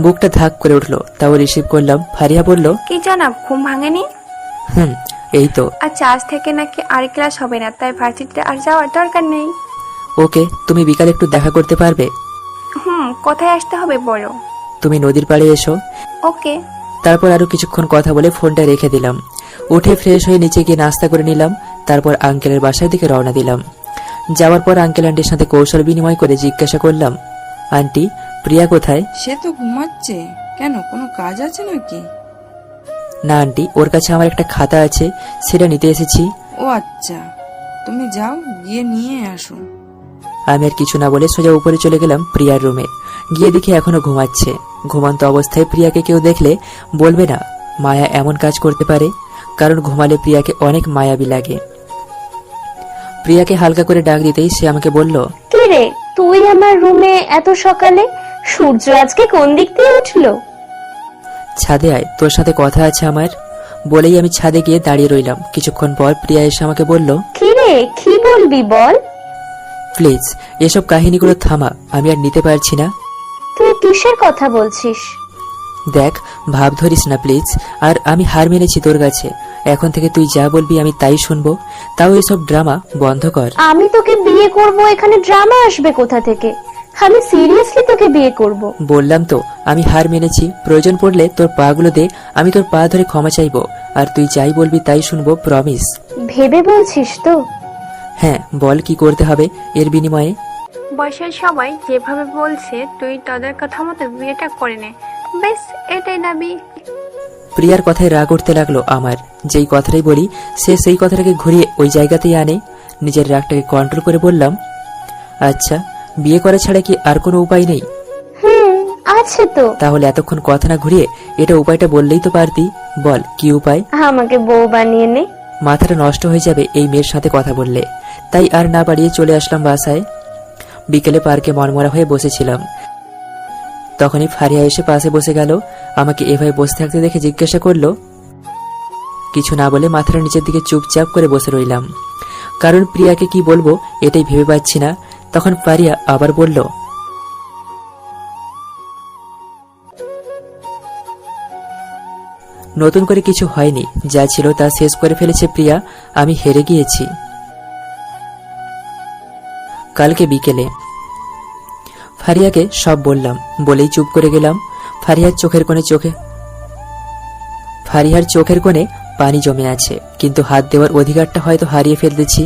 বুকটা ধাক করে উঠলো, তাও রিসিভ করলাম। ফারিহা বলল, কি জানাব, ঘুম ভাঙেনি? এই তো। আচ্ছা, আজ থেকে নাকি আর ক্লাস হবে না, তাই ভার্সিটিতে আর যাওয়ার দরকার নেই। ওকে, তুমি বিকালে একটু দেখা করতে পারবে? কোথায় আসতে হবে বলো? তুমি নদীর পাড়ে এসো। ওকে। তারপর আরো কিছুক্ষণ কথা বলে ফোনটা রেখে দিলাম। উঠে ফ্রেশ হয়ে নিচে গিয়ে নাস্তা করে নিলাম। তারপর আঙ্কেলের বাসার দিকে রওনা দিলাম। যাওয়ার পর আঙ্কেল আন্টির সাথে কৌশল বিনিময় করে জিজ্ঞাসা করলাম, আন্টি, প্রিয়া কোথায়? সে তো ঘুমাচ্ছে। কেন, কোনো কাজ আছে নাকি? না আন্টি, ওর কাছে আমার একটা খাতা আছে, সেটা নিতে এসেছি। ও আচ্ছা, তুমি যাও, গিয়ে নিয়ে আসো। আমি আর কিছু না বলে সোজা উপরে চলে গেলাম প্রিয়ার রুমে। গিয়ে দেখি এখনো ঘুমাচ্ছে। ঘুমন্ত অবস্থায় প্রিয়াকে কেউ দেখলে বলবে না মায়া এমন কাজ করতে পারে, কারণ ঘুমালে প্রিয়াকে অনেক মায়াবী লাগে। প্রিয়াকে হালকা করে ডাক দিতেই সে আমাকে বলল, কি রে, তুই আমার রুমে এত সকালে? সূর্য আজকে কোন দিক দিয়ে উঠলো? ছাদে আয়, তোর সাথে কথা আছে আমার। বলেই আমি ছাদে গিয়ে দাঁড়িয়ে রইলাম। কিছুক্ষণ পর প্রিয়া এসে আমাকে বলল, কি রে, কি বলবি বল। প্লিজ এসব কাহিনীগুলো থামা, আমি আর নিতে পারছি না। তুই কিসের কথা বলছিস? দেখ, ভাব ধরিস না প্লিজ। আর আমি হার মেনেছি তোর কাছে। এখন থেকে তুই যা বলবি আমি তাই শুনবো। তাও এসব ড্রামা বন্ধ কর। আমি তোকে বিয়ে করব, এখানে ড্রামা আসবে কোথা থেকে? আমি সিরিয়াসলি তোকে বিয়ে করব। বললাম তো আমি হার মেনেছি। প্রয়োজন পড়লে তোর পাগুলো দে, আমি তোর পা ধরে ক্ষমা চাইবো। আর তুই যাই বলবি তাই শুনবো, প্রমিস। ভেবে বলছিস তো? হ্যাঁ, বল কি করতে হবে এর বিনিময়ে। বয়সের সবাই যেভাবে বলছে তুই তাদের কথা মতো বিয়েটা করে নে, বেশ এটাই দাবি। প্রিয়ার কথায় রাগ উঠতে লাগলো আমার। যেই কথাটাই বলি সে সেই কথাটাকে ঘুরিয়ে ওই জায়গাতেই আনে। নিজের রাগটাকে কন্ট্রোল করে বললাম, আচ্ছা বিয়ে করা ছাড়া কি আর কোনো উপায় নেই? আছে তো। তাহলে এতক্ষণ কথা না ঘুরিয়ে এটা উপায়টা বললেই তো পারতি। বল কি উপায়? আমাকে বউ বানিয়ে নে। মাথাটা নষ্ট হয়ে যাবে এই মেয়ের সাথে কথা বললে। তাই আর না বাড়িয়ে চলে আসলাম বাসায়। বিকেলে পার্কে মনমরা হয়ে বসেছিলাম। তখনই ফারিয়া এসে পাশে বসে গেল। আমাকে এভাবে বসে থাকতে দেখে জিজ্ঞাসা করলো। কিছু না বলে মাথাটা নিচের দিকে চুপচাপ করে বসে রইলাম, কারণ প্রিয়াকে কি বলবো এটাই ভেবে পাচ্ছি না। তখন ফারিয়া আবার বলল, নতুন করে কিছু হয়নি, যা ছিল তা শেষ করে ফেলেছে প্রিয়া। আমি হেরে গিয়েছি। কালকে বিকেলে ফারিয়াকে সব বললাম। বলেই চুপ করে গেলাম। ফারিয়ার চোখের কোণে পানি জমে আছে, কিন্তু হাত দেওয়ার অধিকারটা হয়তো হারিয়ে ফেলতেছি।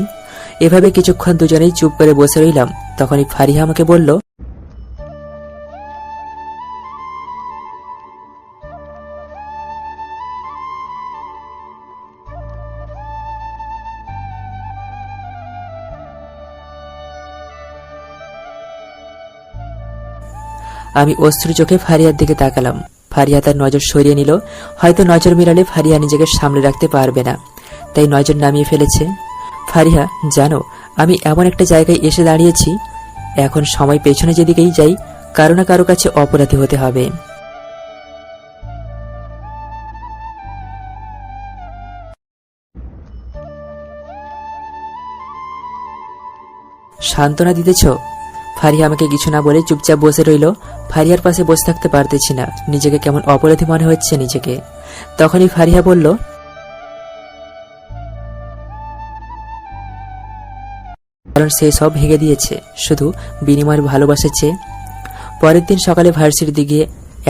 এভাবে কিছুক্ষণ দুজনেই চুপ করে বসে রইলাম। তখনই ফারিয়া আমাকে বলল, আমি অশ্রু চোখে ফারিয়ার দিকে তাকালাম। ফারিয়া তার নজর সরিয়ে নিল। হয়তো নজর মিলালে ফারিয়া নিজেকে সামলে রাখতে পারবে না, তাই নজর নামিয়ে ফেলেছে। ফারিয়া, জানো আমি এমন একটা জায়গায় এসে দাঁড়িয়েছি, এখন সময় পেছনে যেদিকেই যাই কারো না কারো কাছে অপরাধী হতে হবে। সান্ত্বনা দিতেছ? ফারিয়া আমাকে কিছু না বলে চুপচাপ বসে রইল। ফারিয়ার পাশে বসে থাকতে পারতেছি না, নিজেকে কেমন অপরাধী মনে হচ্ছে নিজেকে। তখনই ফারিয়া বলল, কারণ সে সব ভেঙে দিয়েছে শুধু বিনিময়ের ভালোবাসা চেয়ে। পরের দিন সকালে ভার্সিটির দিকে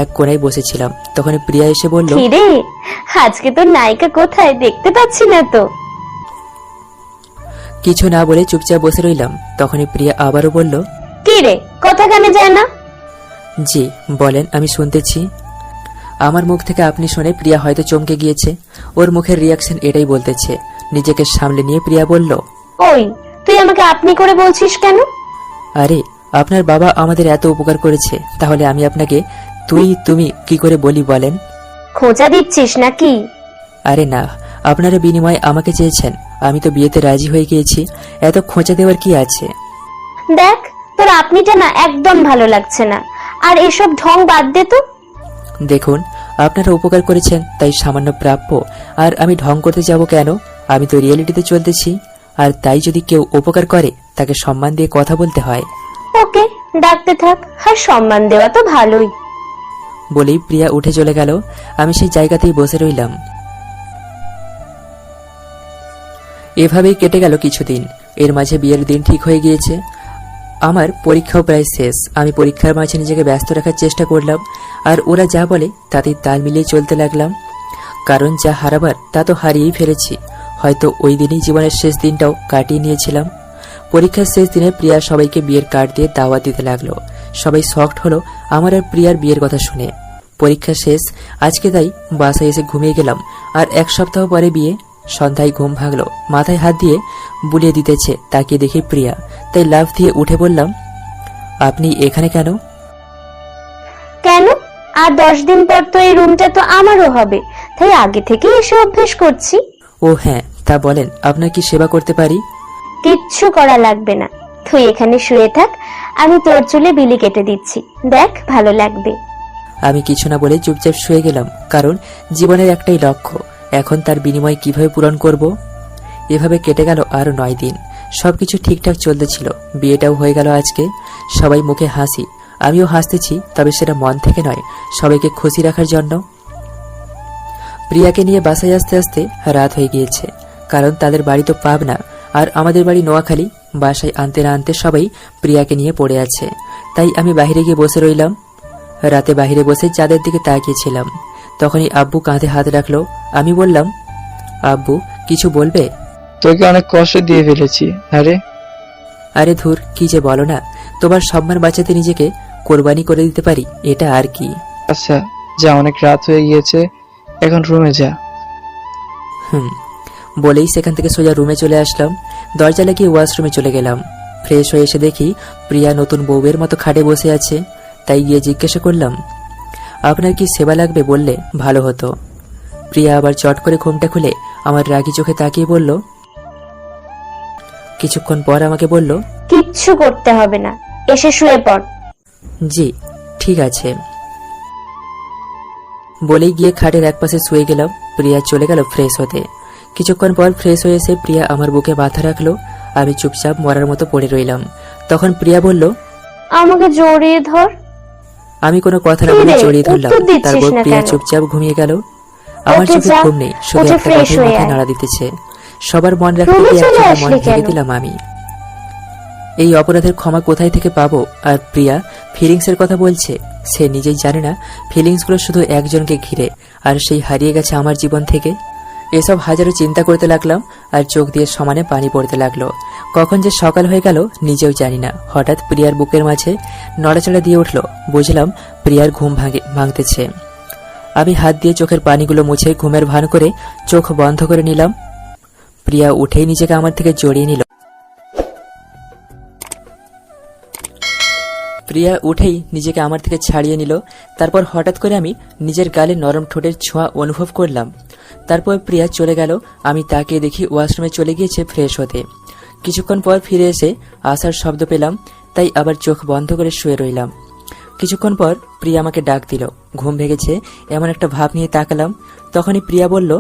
এক কোণায় বসেছিলাম। তখন প্রিয়া এসে বলল, কি রে, আজকে তোর নায়িকা কোথায়? দেখতে পাচ্ছি না তো। কিছু না বলে চুপচাপ বসে রইলাম। তখনই প্রিয়া আবারও বলল, কি রে, কথা কানে যায় না? জি বলেন, আমি শুনতেছি। আমার মুখ থেকে আপনি শুনে প্রিয়া হয়তো চমকে গিয়েছে। ওর মুখের রিয়াকশন এটাই বলতেছে। নিজেকে সামলে নিয়ে প্রিয়া বলল, ওই তুই আমাকে আপনি করে বলছিস কেন? আরে আপনার বাবা আমাদের এত উপকার করেছে, তাহলে আমি আপনাকে তুমি কি করে বলি বলেন? খোঁজা দিচ্ছিস নাকি? আরে না, আপনারা বিনিময়ে আমাকে চেয়েছেন, আমি তো বিয়েতে রাজি হয়ে গিয়েছি। এত খোঁচা দেওয়ার কি আছে? দেখ, তোর আপনিটা না একদম ভালো লাগছে না। আর এসব ঢং বাদ দে তো। দেখুন, আপনারা উপকার করেছেন তাই সামান্য প্রাপ্য। আর আমি ঢং করতে যাব কেন? আমি তো রিয়েলিটিতে চলতেছি। আর তাই যদি কেউ উপকার করে তাকে সম্মান দিয়ে কথা বলতে হয়। ওকে, ডাকতে থাক, আর সম্মান দেওয়া তো ভালোই। বলেই প্রিয়া উঠে চলে গেল। আমি সেই জায়গাতেই বসে রইলাম। এভাবেই কেটে গেল কিছুদিন। এর মাঝে বিয়ের দিন ঠিক হয়ে গিয়েছে। আমার পরীক্ষাও প্রায় শেষ। আমি পরীক্ষার মাঝে নিজেকে ব্যস্ত রাখার চেষ্টা করলাম, আর ওরা যা বলে তাতেই তাল মিলিয়ে চলতে লাগলাম। কারণ যা হারাবার তা তো হারিয়েই ফেলেছি। হয়তো ওই দিনই জীবনের শেষ দিনটাও কাটিয়ে নিয়েছিলাম। পরীক্ষার শেষ দিনে প্রিয়া সবাইকে বিয়ের কার্ড দিয়ে দাওয়াত দিতে লাগলো। সবাই শকড হলো আমার আর প্রিয়ার বিয়ের কথা শুনে। পরীক্ষা শেষ আজকে, তাই বাসায় এসে ঘুমিয়ে গেলাম। আর এক সপ্তাহ পরে বিয়ে। সন্ধ্যায় ঘুম ভাগলো, মাথায় হাত দিয়ে বুলিয়ে দিতেছে। তাকিয়ে দেখি প্রিয়া, তাই লাফ দিয়ে উঠে বললাম, আপনি এখানে কেন? কেন? আর 10 দিন পর তো এই রুমটা তো আমারও হবে, তাই আগে থেকে এসে অভ্যেস করছি। ও হ্যাঁ, তা বলেন আপনার কি সেবা করতে পারি? কিচ্ছু করা লাগবে না, তুই এখানে শুয়ে থাক, আমি তোর চুলে বিলি কেটে দিচ্ছি, দেখ ভালো লাগবে। আমি কিছু না বলে চুপচাপ শুয়ে গেলাম, কারণ জীবনের একটাই লক্ষ্য, এখন তার বিনিময় কিভাবে পূরণ করব। এভাবে কেটে গেল আরো 9 দিন। সবকিছু ঠিকঠাক চলতেছিল, বিয়েটাও হয়ে গেল আজকে। সবাই মুখে হাসি, আমিও হাসতেছি, তবে সেটা মন থেকে নয়, সবাইকে খুশি রাখার জন্য। প্রিয়াকে নিয়ে বাসায় আসতে আসতে রাত হয়ে গিয়েছে, কারণ তাদের বাড়ি তো পাবনা আর আমাদের বাড়ি নোয়াখালী। বাসায় আনতে না আনতে সবাই প্রিয়াকে নিয়ে পড়ে আছে, তাই আমি বাইরে গিয়ে বসে রইলাম। রাতে বাইরে বসে চাঁদের দিকে তাকিয়েছিলাম, তখনই আব্বু কাঁধে হাত রাখলো। আমি বললাম, আব্বু কিছু বলবে? তোকে অনেক কষ্ট দিয়ে ফেলেছি। আরে ধুর, কি যে বলো না, তোমার সম্মান বাঁচাতে নিজেকে কোরবানি করে দিতে পারি, এটা আর কি। আচ্ছা যা, অনেক রাত হয়ে গিয়েছে, এখন রুমে যা। বলেই সেখান থেকে সোজা রুমে চলে আসলাম। দরজা লাগিয়ে ওয়াশরুমে চলে গেলাম। ফ্রেশ হয়ে এসে দেখি প্রিয়া নতুন বউয়ের মতো খাটে বসে আছে, তাই গিয়ে জিজ্ঞাসা করলাম, আপনার কি সেবা লাগবে বললে ভালো হতো। প্রিয়া আবার চট করে ঘুমটা খুলে আমার রাগী চোখে তাকিয়ে বলল। কিছুক্ষণ পর আমাকে বলল, কিচ্ছু করতে হবে না, এসে শুয়ে পড়। জি ঠিক আছে। বলেই গিয়ে খাটের একপাশে শুয়ে গেলাম। প্রিয়া চলে গেল ফ্রেশ হতে। কিছুক্ষণ পর ফ্রেশ হয়ে এসে প্রিয়া আমার বুকে মাথা রাখলো। আমি চুপচাপ মরার মতো পড়ে রইলাম। তখন প্রিয়া বলল, আমাকে জড়িয়ে ধর। আমি কোনো কথা না বলে জড়িয়ে ধরলাম। তারপর প্রিয়া চুপচাপ ঘুমিয়ে গেল। আমার চোখে ঘুম নেই, শুধু একটা কথাই মাথায় নাড়া দিতেছে, সবার মন রাখতে গিয়ে একজনের মন ভেঙে দিলাম আমি। এই অপরাধের ক্ষমা কোথায় থেকে পাবো? আর প্রিয়া ফিলিংসের কথা বলছে, সে নিজেই জানে না ফিলিংসগুলো শুধু একজনকে ঘিরে, আর সেই হারিয়ে গেছে আমার জীবন থেকে। এসব হাজারো চিন্তা করতে লাগলাম, আর চোখ দিয়ে সমানে পানি পড়তে লাগলো। কখন যে সকাল হয়ে গেল নিজেও জানি না। হঠাৎ প্রিয়ার বুকের মাঝে নড়াচড়া দিয়ে উঠলো। বুঝলাম প্রিয়ার ঘুম ভাঙতেছে। আমি হাত দিয়ে চোখের পানিগুলো মুছে ঘুমের ভান করে চোখ বন্ধ করে নিলাম। প্রিয়া উঠেই নিজেকে আমার থেকে জড়িয়ে নিল। প্রিয়া উঠেই নিজেকে আমার থেকে ছাড়িয়ে নিল। তারপর হঠাৎ করে আমি নিজের গালে নরম ঠোঁটের ছোঁয়া অনুভব করলাম। তারপর প্রিয়া চলে গেল। আমি তাকিয়ে দেখি ওয়াশরুমে চলে গিয়েছে ফ্রেশ হতে। কিছুক্ষণ পর ফিরে এসে আসার শব্দ পেলাম, তাই আবার চোখ বন্ধ করে শুয়ে রইলাম। কিছুক্ষণ পর প্রিয়া আমাকে ডাক দিল। ঘুম ভেঙেছে এমন একটা ভাব নিয়ে তাকালাম। তখনই প্রিয়া বলল,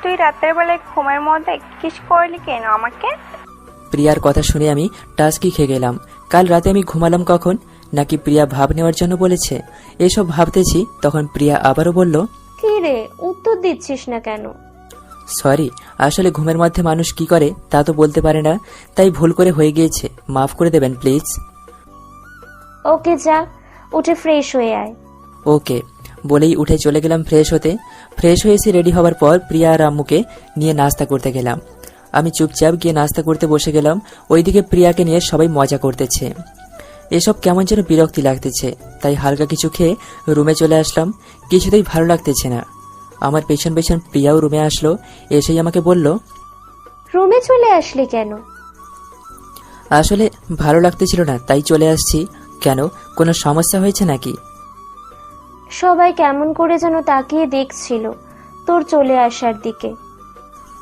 তুই রাতের বেলায় ঘুমের মধ্যে কিস করলি কেন আমাকে? প্রিয়ার কথা শুনে আমি টাসকি খেয়ে গেলাম। কাল রাতে আমি ঘুমালাম কখন? নাকি প্রিয়া ভাব নেওয়ার জন্য বলেছে? এসব ভাবতেছি, তখন প্রিয়া আবারও বলল, কি রে, উত্তর দিচ্ছিস না কেন? সরি, আসলে ঘুমের মধ্যে মানুষ কি করে তা তো বলতে পারে না, তাই ভুল করে হয়ে গিয়েছে, মাফ করে দেবেন প্লিজ। ওকে যা, উঠে ফ্রেশ হয়ে আয়। ওকে বলেই উঠে চলে গেলাম ফ্রেশ হতে। ফ্রেশ হয়ে এসে রেডি হওয়ার পর প্রিয়া আর আম্মুকে নিয়ে নাস্তা করতে গেলাম। আমি চুপচাপ গিয়ে নাস্তা করতে বসে গেলাম। ওইদিকে প্রিয়াকে নিয়ে সবাই মজা করতেছে। এসব কেমন যেন বিরক্তি লাগতেছে, তাই হালকা কিছু খেয়ে রুমে চলে আসলাম। কিছুতেই ভালো লাগতেছে না। আমার পেছন পেছন প্রিয়াও রুমে আসলো। এসেই আমাকে বলল, রুমে চলে আসলি কেন? আসলে ভালো লাগতেছিল না, তাই চলে আসছি। কেন, কোনো সমস্যা হয়েছে নাকি? সবাই কেমন করে যেন তাকিয়ে দেখছিল তোর চলে আসার দিকে।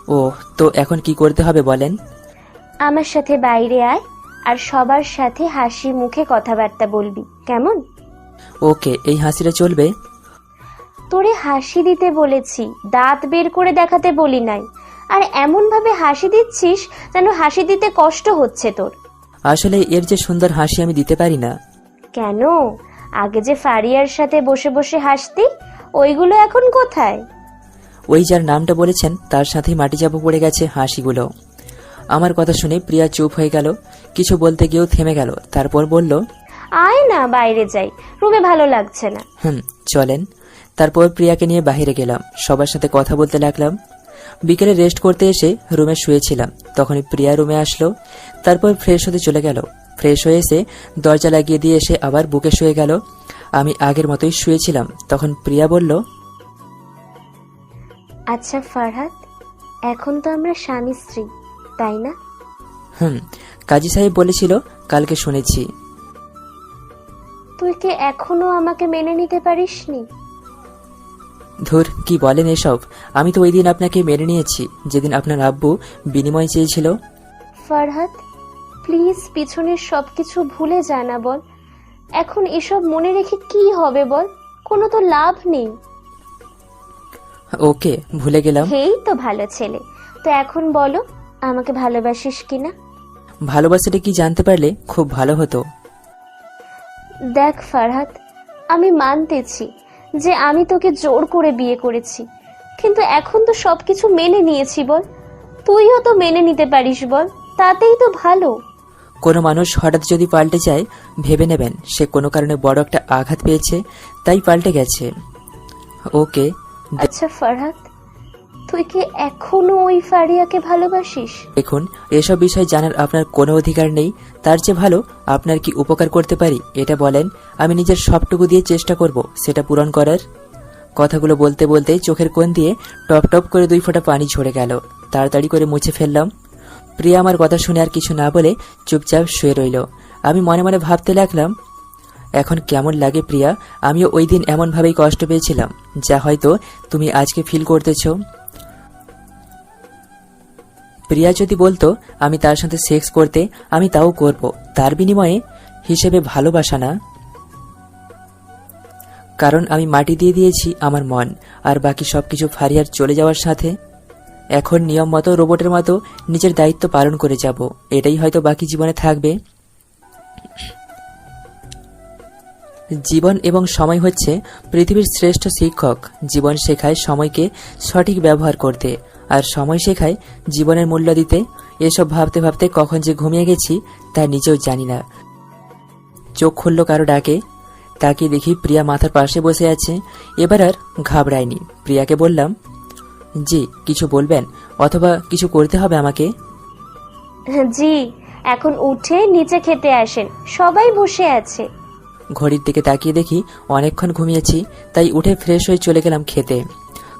ও, তো এখন কি করতে হবে বলেন? আমার সাথে বাইরে আয়, আর সবার সাথে হাসি মুখে কথাবার্তা বলবি, কেমন? ওকে, এই হাসিটা চলবে? তোরে হাসি দিতে বলেছি, দাঁত বের করে দেখাতে বলি নাই। আর এমন ভাবে হাসি দিচ্ছিস যেন হাসি দিতে কষ্ট হচ্ছে তোর। আসলে এর যে সুন্দর হাসি আমি দিতে পারি না। কেন? আগে যে ফারিয়ার সাথে বসে বসে হাসতি, ওইগুলো এখন কোথায়? ওই যার নামটা বলেছেন তার সাথেই মাটি চাপা পড়ে গেছে হাসিগুলো। আমার কথা শুনে প্রিয়া চুপ হয়ে গেল। কিছু বলতে গিয়েও থেমে গেল। তারপর বলল, আয় না, বাইরে যাই, রুমে ভালো লাগছে না। চলেন। তারপর প্রিয়াকে নিয়ে বাইরে গেলাম। সবার সাথে কথা বলতে লাগলাম। বিকেলে রেস্ট করতে এসে রুমে শুয়েছিলাম, তখনই প্রিয়া রুমে আসলো। তারপর ফ্রেশ হতে চলে গেল। ফ্রেশ হয়ে এসে দরজা লাগিয়ে দিয়ে এসে আবার বুকে শুয়ে গেল। আমি আগের মতোই শুয়েছিলাম। তখন প্রিয়া বলল, আচ্ছা ফারহাদ, এখন তো আমরা স্বামী স্ত্রী, তাই না? কাজী সাহেব বলেছিল, কালকে শুনেছি। তুই কি এখনো আমাকে মেনে নিতে পারিসনি? ধুর, কি বলেন এসব? আমি তো ওই দিন আপনাকে মেনে নিয়েছি, যেদিন আপনার আব্বু বিনিময় চেয়েছিল। ফারহাদ, প্লিজ পিছনের সবকিছু ভুলে যা না বল। এখন এসব মনে রেখে কি হবে বল? কোনো তো লাভ নেই। ওকে, ভুলে গেলাম। হেই তো ভালো ছেলে। তো এখন বলো, আমাকে ভালোবাসিস কিনা? ভালোবাসাটা কি জানতে পারলে খুব ভালো হতো। দেখ ফারহাদ, আমি মানতেছি যে আমি তোকে জোর করে বিয়ে করেছি, কিন্তু এখন তো সবকিছু মেনে নিয়েছি বল। তুইও তো মেনে নিতে পারিস বল, তাতেই তো ভালো। কোনো মানুষ হঠাৎ যদি পাল্টে যায়, ভেবে নেবেন সে কোনো কারণে বড় একটা আঘাত পেয়েছে, তাই পাল্টে গেছে। ওকে। আচ্ছা ফারহাদ, তুই কি এখনো ওই ফারিয়াকে ভালোবাসিস? দেখুন, এসব বিষয় জানার আপনার কোনো অধিকার নেই। তার চেয়ে ভালো আপনার কি উপকার করতে পারি এটা বলেন। আমি নিজের সবটুকু দিয়ে চেষ্টা করব সেটা পূরণ করার। কথাগুলো বলতে বলতে চোখের কোণ দিয়ে টপ টপ করে 2 ফোঁটা পানি ঝরে গেল। তাড়াতাড়ি করে মুছে ফেললাম। প্রিয়া আমার কথা শুনে আর কিছু না বলে চুপচাপ শুয়ে রইল। আমি মনে মনে ভাবতে লাগলাম, এখন কেমন লাগে প্রিয়া? আমিও ওই দিন এমনভাবেই কষ্ট পেয়েছিলাম, যা হয়তো তুমি আজকে ফিল করতেছ। প্রিয়া যদি বলতো আমি তার সাথে সেক্স করতে, আমি তাও করব, তার বিনিময়ে হিসেবে ভালোবাসা না। কারণ আমি মাটি দিয়ে দিয়েছি আমার মন, আর বাকি সবকিছু ফারিয়ার চলে যাওয়ার সাথে। এখন নিয়ম মতো রোবটের মতো নিজের দায়িত্ব পালন করে যাব, এটাই হয়তো বাকি জীবনে থাকবে। জীবন এবং সময় হচ্ছে পৃথিবীর শ্রেষ্ঠ শিক্ষক। জীবন শেখায় সময়কে সঠিক ব্যবহার করতে, আর সময় শেখায় জীবনের মূল্য দিতে। এসব ভাবতে ভাবতে কখন যে ঘুমিয়ে গেছি তা নিজেও জানি না। চোখ খুলল কারো ডাকে, তাকিয়ে দেখি প্রিয়া মাথার পাশে বসে আছে। এবার আর ঘাবড়ায়নি। প্রিয়াকে বললাম, জি কিছু বলবেন অথবা কিছু করতে হবে আমাকে? জি, এখন উঠে নিচে খেতে আসেন, সবাই বসে আছে। ঘড়ির দিকে তাকিয়ে দেখি অনেকক্ষণ ঘুমিয়েছি, তাই উঠে ফ্রেশ হয়ে চলে গেলাম খেতে।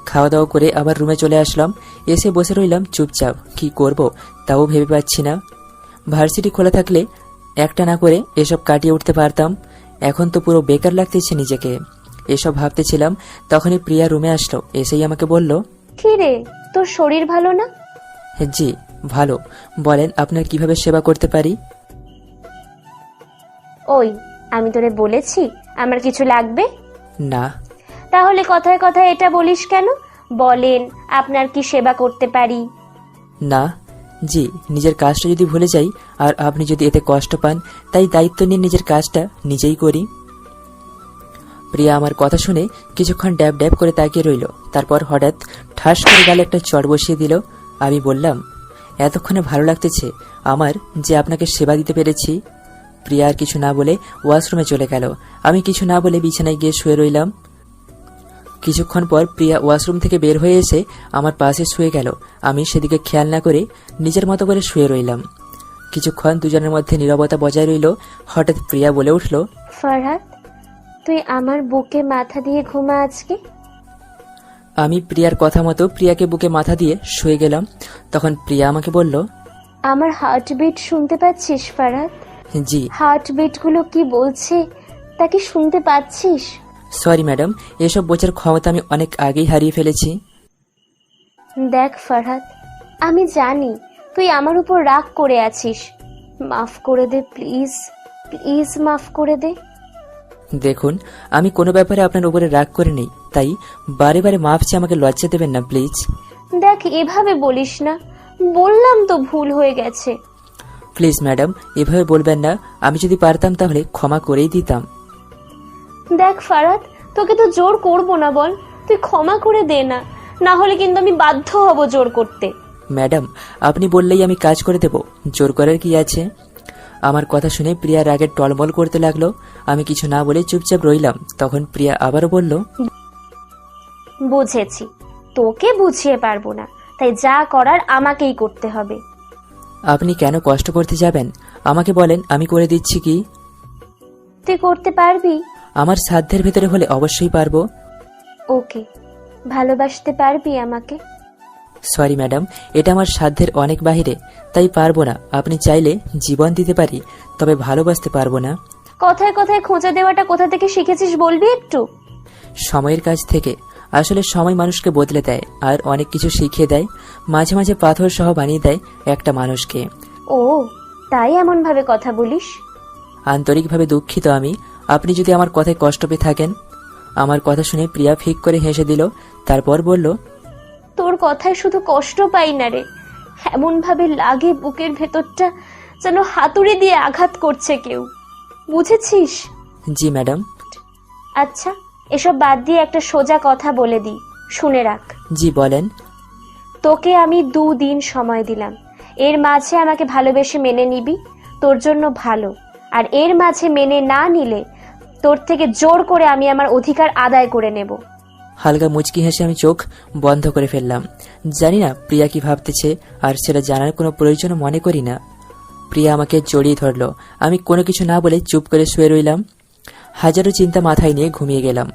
খাওয়া দাওয়া করে আবার রুমে চলে আসলাম। এসে বসে রইলাম চুপচাপ। কি করব তাও ভেবে পাচ্ছি না। ভার্সিটি খোলা থাকলে একটা না করে এসব কাটিয়ে উঠতে পারতাম। এখন তো পুরো বেকার লাগতেছে নিজেকে। এসব ভাবতেছিলাম, তখনই প্রিয়া রুমে আসলো। এসেই আমাকে বলল, কি রে, তোর শরীর ভালো না? জি ভালো। বলেন আপনার কিভাবে সেবা করতে পারি? ওই, আমি তোরে বলেছি আমার কিছু লাগবে? না। তাহলে কথায় কথায় এটা বলিস কেন? বলেন আপনার কি সেবা করতে পারি? না। জি, নিজের কাজটা যদি ভুলে যাই আর আপনি যদি এতে কষ্ট পান, তাই দায়িত্ব নিয়ে নিজের কাজটা নিজেই করি। প্রিয়া আমার কথা শুনে কিছুক্ষণ ড্যাব ড্যাব করে তাকিয়ে রইল। তারপর হঠাৎ ঠাস করে গালে একটা চড় বসিয়ে দিল। আমি বললাম, এতক্ষণে ভালো লাগতেছে আমার যে আপনাকে সেবা দিতে পেরেছি। প্রিয়া আর কিছু না বলে ওয়াশরুমে চলে গেল। আমি কিছু না বলে বিছানায় গিয়ে শুয়ে রইলাম। কিছুক্ষণ পর প্রিয়া ওয়াশরুম থেকে বের হয়ে এসে আমার পাশে শুয়ে গেল। আমি সেদিকে খেয়াল না করে নিজের মতো করে শুয়ে রইলাম। কিছুক্ষণ দুজনের মধ্যে নীরবতা বজায় রইল। হঠাৎ প্রিয়া বলে উঠল, ফারহাদ, তুই আমার বুকে মাথা দিয়ে ঘুমা আজকে। আমি প্রিয়ার কথা মতো প্রিয়াকে বুকে মাথা দিয়ে শুয়ে গেলাম। তখন প্রিয়া আমাকে বলল, আমার হার্টবিট শুনতে পাচ্ছিস ফারহাদ? জি। হার্টবিট গুলো কি বলছে তা কি শুনতে পাচ্ছিস? সরি ম্যাডাম, এসব বোঝার ক্ষমতা আমি অনেক আগেই হারিয়ে ফেলেছি। দেখ ফারহাদ, আমি জানি তুই আমার উপর রাগ করে আছিস। মাফ করে দে প্লিজ, প্লিজ মাফ করে দে। দেখুন, আমি কোনো ব্যাপারে আপনার উপরে রাগ করে নেই, তাই বারে বারে মাফ চেয়ে আমাকে লজ্জা দেবেন না প্লিজ। দেখ, এভাবে বলিস না, বললাম তো ভুল হয়ে গেছে। প্লিজ ম্যাডাম, এভাবে বলবেন না। আমি যদি পারতাম তাহলে ক্ষমা করেই দিতাম। দেখ ফারহাদ, তোকে তো জোর করবো না, বল তুই ক্ষমা করে দে না, না হলে কিন্তু আমি বাধ্য হব জোর করতে। ম্যাডাম, আপনি বললেই আমি কাজ করে দেব, জোর করার কি আছে? আমার কথা শুনে প্রিয়া রাগে টলমল করতে লাগলো। আমি কিছু না বলে চুপচাপ রইলাম। তখন প্রিয়া আবারও বলল, বুঝেছি, তোকে বুঝিয়ে পারবো না, তাই যা করার আমাকেই করতে হবে। আপনি কেন কষ্ট করতে যাবেন? আমাকে বলেন, আমি করে দিচ্ছি। কি তুই করতে পারবি? আমার সাধ্যের ভেতরে হলে অবশ্যই পারবো। ওকে, ভালোবাসতে পারবি আমাকে? সরি ম্যাডাম, এটা আমার সাধ্যের অনেক বাহিরে, তাই পারবো না। আপনি চাইলে জীবন দিতে পারি, তবে ভালোবাসতে পারবো না। কথায় কথায় খোঁচা দেওয়াটা কোথা থেকে শিখেছিস বলবি একটু? সময়ের কাছ থেকে। আসলে সময় মানুষকে বদলে দেয় আর অনেক কিছু শিখিয়ে দেয়। মাঝে মাঝে পাথর সহ বানিয়ে দেয় একটা মানুষকে। ও তাই এমন ভাবে কথা বলিস? আন্তরিকভাবে দুঃখিত আমি, আপনি যদি আমার কথায় কষ্ট পেয়ে থাকেন। আমার কথা শুনে প্রিয়া ফিক করে হেসে দিল, তারপর বলল, তোর কথায় শুধু কষ্ট পাই না রে, এমন ভাবে লাগে বুকের ভেতরটা যেন হাতুড়ি দিয়ে আঘাত করছে কেউ, বুঝেছিস? জি ম্যাডাম। আচ্ছা এসব বাদ দিয়ে একটা সোজা কথা বলে দিই, শুনে রাখ। জি বলেন। তোকে আমি 2 দিন সময় দিলাম, এর মাঝে আমাকে ভালোবেসে মেনে নিবি, তোর জন্য ভালো। আর এর মাঝে মেনে না নিলে তোর থেকে জোর করে আমি আমার অধিকার আদায় করে নেব। হালকা মুচকি হেসে আমি চোখ বন্ধ করে ফেললাম। জানি না প্রিয়া কি ভাবতেছে, আর সেটা জানার কোনো প্রয়োজন মনে করি না। প্রিয়া আমাকে জড়িয়ে ধরলো, আমি কোনো কিছু না বলে চুপ করে শুয়ে রইলাম। হাজারো চিন্তা মাথায় নিয়ে ঘুমিয়ে গেলাম,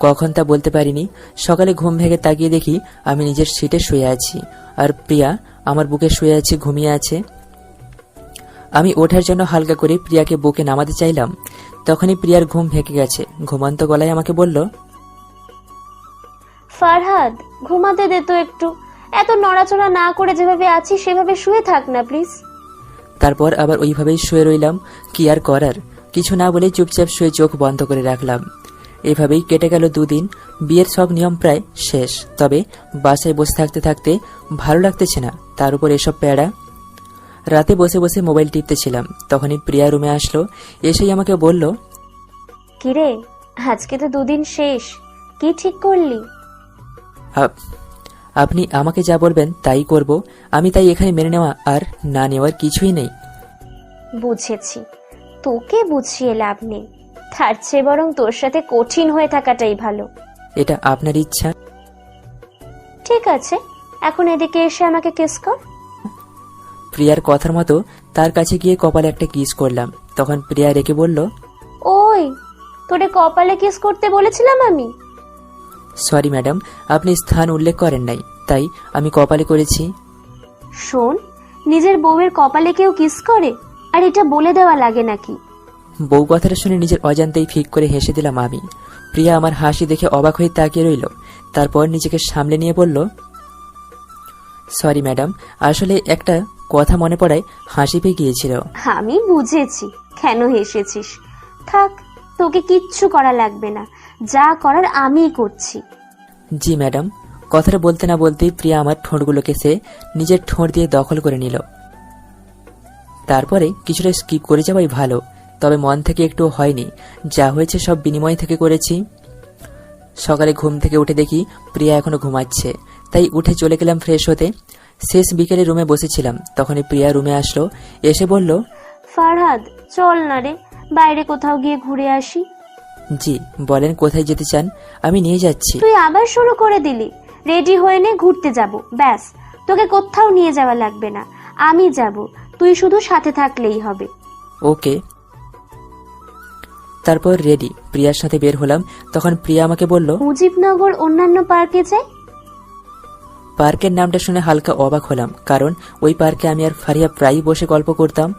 কখন তা বলতে পারিনি। সকালে ঘুম ভেঙে তাকিয়ে দেখি আমি নিজের সিটে শুয়ে আছি, আর প্রিয়া আমার বুকে শুয়ে আছে, ঘুমিয়ে আছে। আমি ওঠার জন্য হালকা করে প্রিয়াকে বুকে নামাতে চাইলাম, তখনই প্রিয়ার ঘুম ভেঙে গেছে। ঘুমন্ত গলায় আমাকে বলল, ফারহাদ ঘুমাতে দে তো একটু, এত নড়াচড়া না করে যেভাবে আছি সেভাবে শুয়ে থাক না প্লিজ। তারপর আবার ওইভাবেই শুয়ে রইলাম। কি আর করার, কিছু না বলে চুপচাপ শুয়ে চোখ বন্ধ করে রাখলাম। এভাবেই কেটে গেল 2 দিন। বিয়ের সব নিয়ম প্রায় শেষ, তবে বাসায় বসে থাকতে থাকতে ভালো লাগতেছে না, তার উপর এসব প্যাড়া। রাতে বসে বসে মোবাইল টিপতেছিলাম, তখনই প্রিয়া রুমে আসলো। এসেই আমাকে বলল, কিরে আজকে তো 2 দিন শেষ, কি ঠিক করলি? আপনি আমাকে যা বলবেন তাই করব, আমি তাই এখানে মেনে নেওয়া আর না নেওয়ার কিছুই নেই। বুঝেছি, তোকে বুঝিয়ে লাভ নেই, তার চেয়ে বরং তোর সাথে কঠিন হয়ে থাকাটাই ভালো। এটা আপনার ইচ্ছা। ঠিক আছে, এখন এদিকে এসে আমাকে কিস কর। প্রিয়ার কথার মতো তার কাছে গিয়ে কপালে একটা কিস করলাম। তখন প্রিয়া রেখে বলল, ওই তোরে কপালে কিস করতে বলেছিলাম আমি? সরি ম্যাডাম, আপনি স্থান উল্লেখ করেন নাই, তাই আমি কপালে করেছি। শোন, নিজের বউয়ের কপালে কেউ কিস করে, আর এটা বলে দেওয়া লাগে নাকি? বউ কথাটা শুনে নিজের অজান্তেই ফিক করে হেসে দিলাম আমি। প্রিয়া আমার হাসি দেখে অবাক হয়ে তাকিয়ে রইল, তারপর নিজেকে সামলে নিয়ে বলল, সরি ম্যাডাম, আসলে একটা কথা মনে পড়ায় হাসি পেয়ে গিয়েছিল। আমি বুঝেছি কেন হেসেছিস, থাক তোকে কিচ্ছু করা লাগবে না, যা করার আমিই করছি। জি ম্যাডাম। কথাটা বলতে না বলতেই প্রিয়া আমার ঠোঁটগুলোকে সে নিজের ঠোঁট দিয়ে দখল করে নিল। তারপরে কিছুটা স্কিপ করে যাওয়াই ভালো, তবে মন থেকে একটু হয়নি, যা হয়েছে সব বিনিময় থেকে করেছি। সকালে ঘুম থেকে উঠে দেখি প্রিয়া এখনো ঘুমাচ্ছে, তাই উঠে চলে গেলাম ফ্রেশ হতে। শেষ বিকেলে রুমে বসেছিলাম, তখনই প্রিয়া রুমে আসলো। এসে বলল, ফারহাদ চল না রে, বাইরে কোথাও গিয়ে ঘুরে আসি। জি বলেন, কোথায় যেতে চান, আমি নিয়ে যাচ্ছি। তুই আবার শুরু করে দিলি, রেডি হয়ে নে ঘুরতে যাব, ব্যাস, তোকে কোথাও নিয়ে যাওয়া লাগবে না, আমি যাব, তুই শুধু সাথে থাকলেই হবে। ওকে। তারপর রেডি প্রিয়ার সাথে বের হলাম। তখন প্রিয়া আমাকে বলল, মুজিবনগর অন্যান্য পার্কে যাই। পার্কের নামটা শুনে হালকা অবাক হলাম, কারণ ওই পার্কে আমি আর ফারিয়া প্রায়ই বসে গল্প করতাম,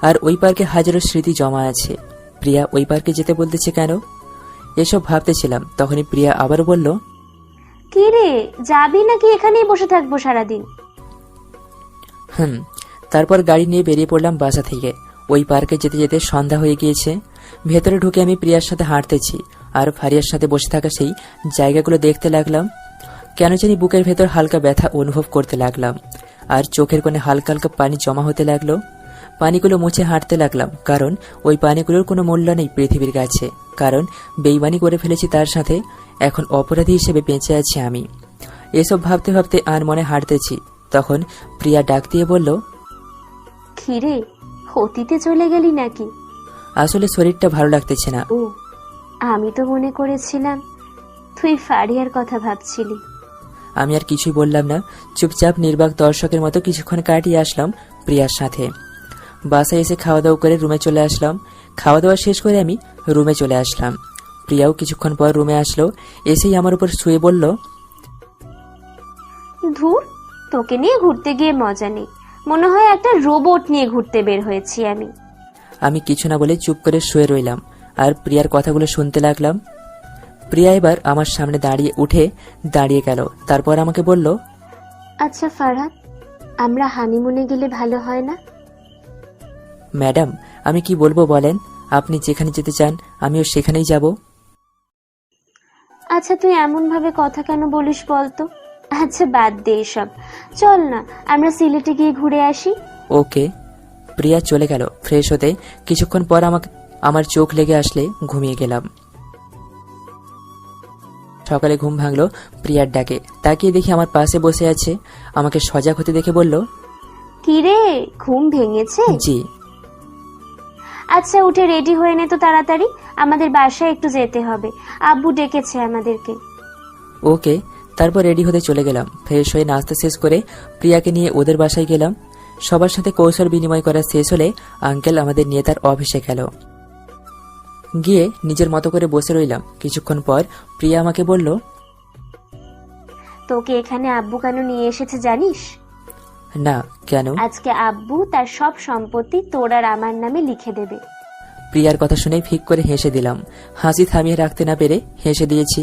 আর ওই পার্কে হাজারো স্মৃতি জমা আছে। প্রিয়া ওই পার্কে যেতে বলতেছে কেন, এসব ভাবতেছিলাম। তখনই প্রিয়া আবারও বলল, কি রে, যাবি নাকি এখানেই বসে থাকবো সারাদিন? তারপর গাড়ি নিয়ে বেরিয়ে পড়লাম বাসা থেকে। ওই পার্কে যেতে যেতে সন্ধ্যা হয়ে গিয়েছে। ভেতরে ঢুকে আমি প্রিয়ার সাথে হাঁটতেছি, আর ফারিয়ার সাথে বসে থাকা সেই জায়গাগুলো দেখতে লাগলাম। কেন জানি বুকের ভেতর হালকা ব্যথা অনুভব করতে লাগলাম, আর চোখের কোণে হালকা হালকা পানি জমা হতে লাগলো। পানিগুলো মুছে হাঁটতে লাগলাম, কারণ ওই পানিগুলোর কোনো মূল্য নেই পৃথিবীর কাছে, কারণ বেইমানি করে ফেলেছি তার সাথে, এখন অপরাধী হিসেবে বেঁচে আছি আমি। এসব ভাবতে ভাবতে আর মনে হাঁটতেছি। তখন প্রিয়া ডাক দিয়ে বলল, খিরে অতীতে চলে গেলি নাকি? আসলে শরীরটা ভালো লাগতেছে না। ও, আমি তো মনে করেছিলাম তুই ফারিয়ার কথা ভাবছিলি। আমি আর কিছুই বললাম না, চুপচাপ নির্বাক দর্শকের মতো কিছুক্ষণ কাটিয়ে আসলাম প্রিয়ার সাথে। বাসায় এসে খাওয়া দাওয়া করে রুমে চলে আসলাম। খাওয়া দাওয়া শেষ করে আমি রুমে চলে আসলাম। প্রিয়াও কিছুক্ষণ পর রুমে আসলো। এসেই আমার উপর শুয়ে বলল, ধুর, তোকে নিয়ে ঘুরতে গিয়ে মজা নেই, মনে হয় একটা রোবট নিয়ে ঘুরতে বের হয়েছি আমি। আমি কিছু না বলে চুপ করে শুয়ে রইলাম, আর প্রিয়ার কথাগুলো শুনতে লাগলাম। প্রিয়া এবার আমার সামনে দাঁড়িয়ে গেল। তারপর আমাকে বলল, আচ্ছা ফারহাদ, আমরা হানিমুনে গেলে ভালো হয় না? ম্যাডাম, আমি কি বলবো বলেন? আপনি যেখানে যেতে চান আমিও সেখানেই যাব। আচ্ছা তুই এমন ভাবে কথা কেন বলিস বলতো? আচ্ছা বাদ দে এসব, চল না আমরা সিলেটে গিয়ে ঘুরে আসি। ওকে। প্রিয়া চলে গেল ফ্রেশ হতে। কিছুক্ষণ পর আমার চোখ লেগে আসলে ঘুমিয়ে গেলাম। সকালে ঘুম ভাঙলো প্রিয়ার ডাকে। তাকিয়ে দেখি আমার পাশে বসে আছে। আমাকে সজাগ হতে দেখে বলল, কি রে, ঘুম ভেঙেছে? জি। আচ্ছা উঠে রেডি হয়ে নে তো তাড়াতাড়ি, আমাদের বাসায় একটু যেতে হবে, আব্বু ডেকেছে আমাদেরকে। ওকে। তারপর রেডি হতে চলে গেলাম। ফ্রেশ হয়ে নাস্তা শেষ করে প্রিয়াকে নিয়ে ওদের বাসায় গেলাম। সবার সাথে কৌশল বিনিময় করা শেষ হলে আঙ্কেল আমাদের নিয়ে তার অফিসে গেল। গিয়ে নিজের মতো করে বসে রইলাম। কিছুক্ষণ পর প্রিয়া আমাকে বলল, তোকে এখানে আব্বু কেন নিয়ে এসেছে জানিস? না, কেন? আজকে আব্বু তার সব সম্পত্তি তোর আর আমার নামে লিখে দেবে। প্রিয়ার কথা শুনে ফিক করে হেসে দিলাম। হাসি থামিয়ে রাখতে না পেরে হেসে দিয়েছি।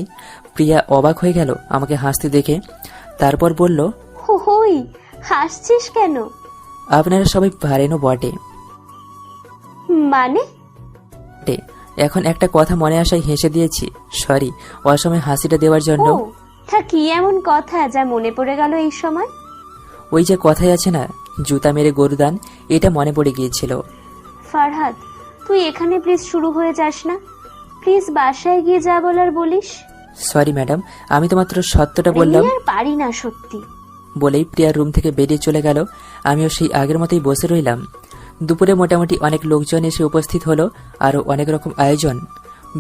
প্রিয়া অবাক হয়ে গেল আমাকে হাসতে দেখে। তারপর বলল, হই হাসছিস কেন? আপনারা সবাই পারেনও বটে। মানে? এখন একটা কথা মনে আসায় হেসে দিয়েছি। সরি অসময় হাসিটা দেওয়ার জন্য। ও তা কি এমন কথা যা মনে পড়ে গেল এই সময়? ওই যে কথাই আছে না, জুতা মেরে গরুদান, এটা মনে পড়ে গিয়েছিল। ফারহাদ তুই এখানে প্লিজ শুরু হয়ে যাস না, প্লিজ বাসায় গিয়ে যা বলার বলিস। সরি ম্যাডাম, আমি তো মাত্র সত্যটা বললাম। আমি আর পারি না সত্যি। বলেই প্রিয়ার রুম থেকে বেরিয়ে চলে গেল। আমিও সেই আগের মতোই বসে রইলাম। দুপুরে মোটামুটি অনেক লোকজন এসে উপস্থিত হলো, আরও অনেক রকম আয়োজন।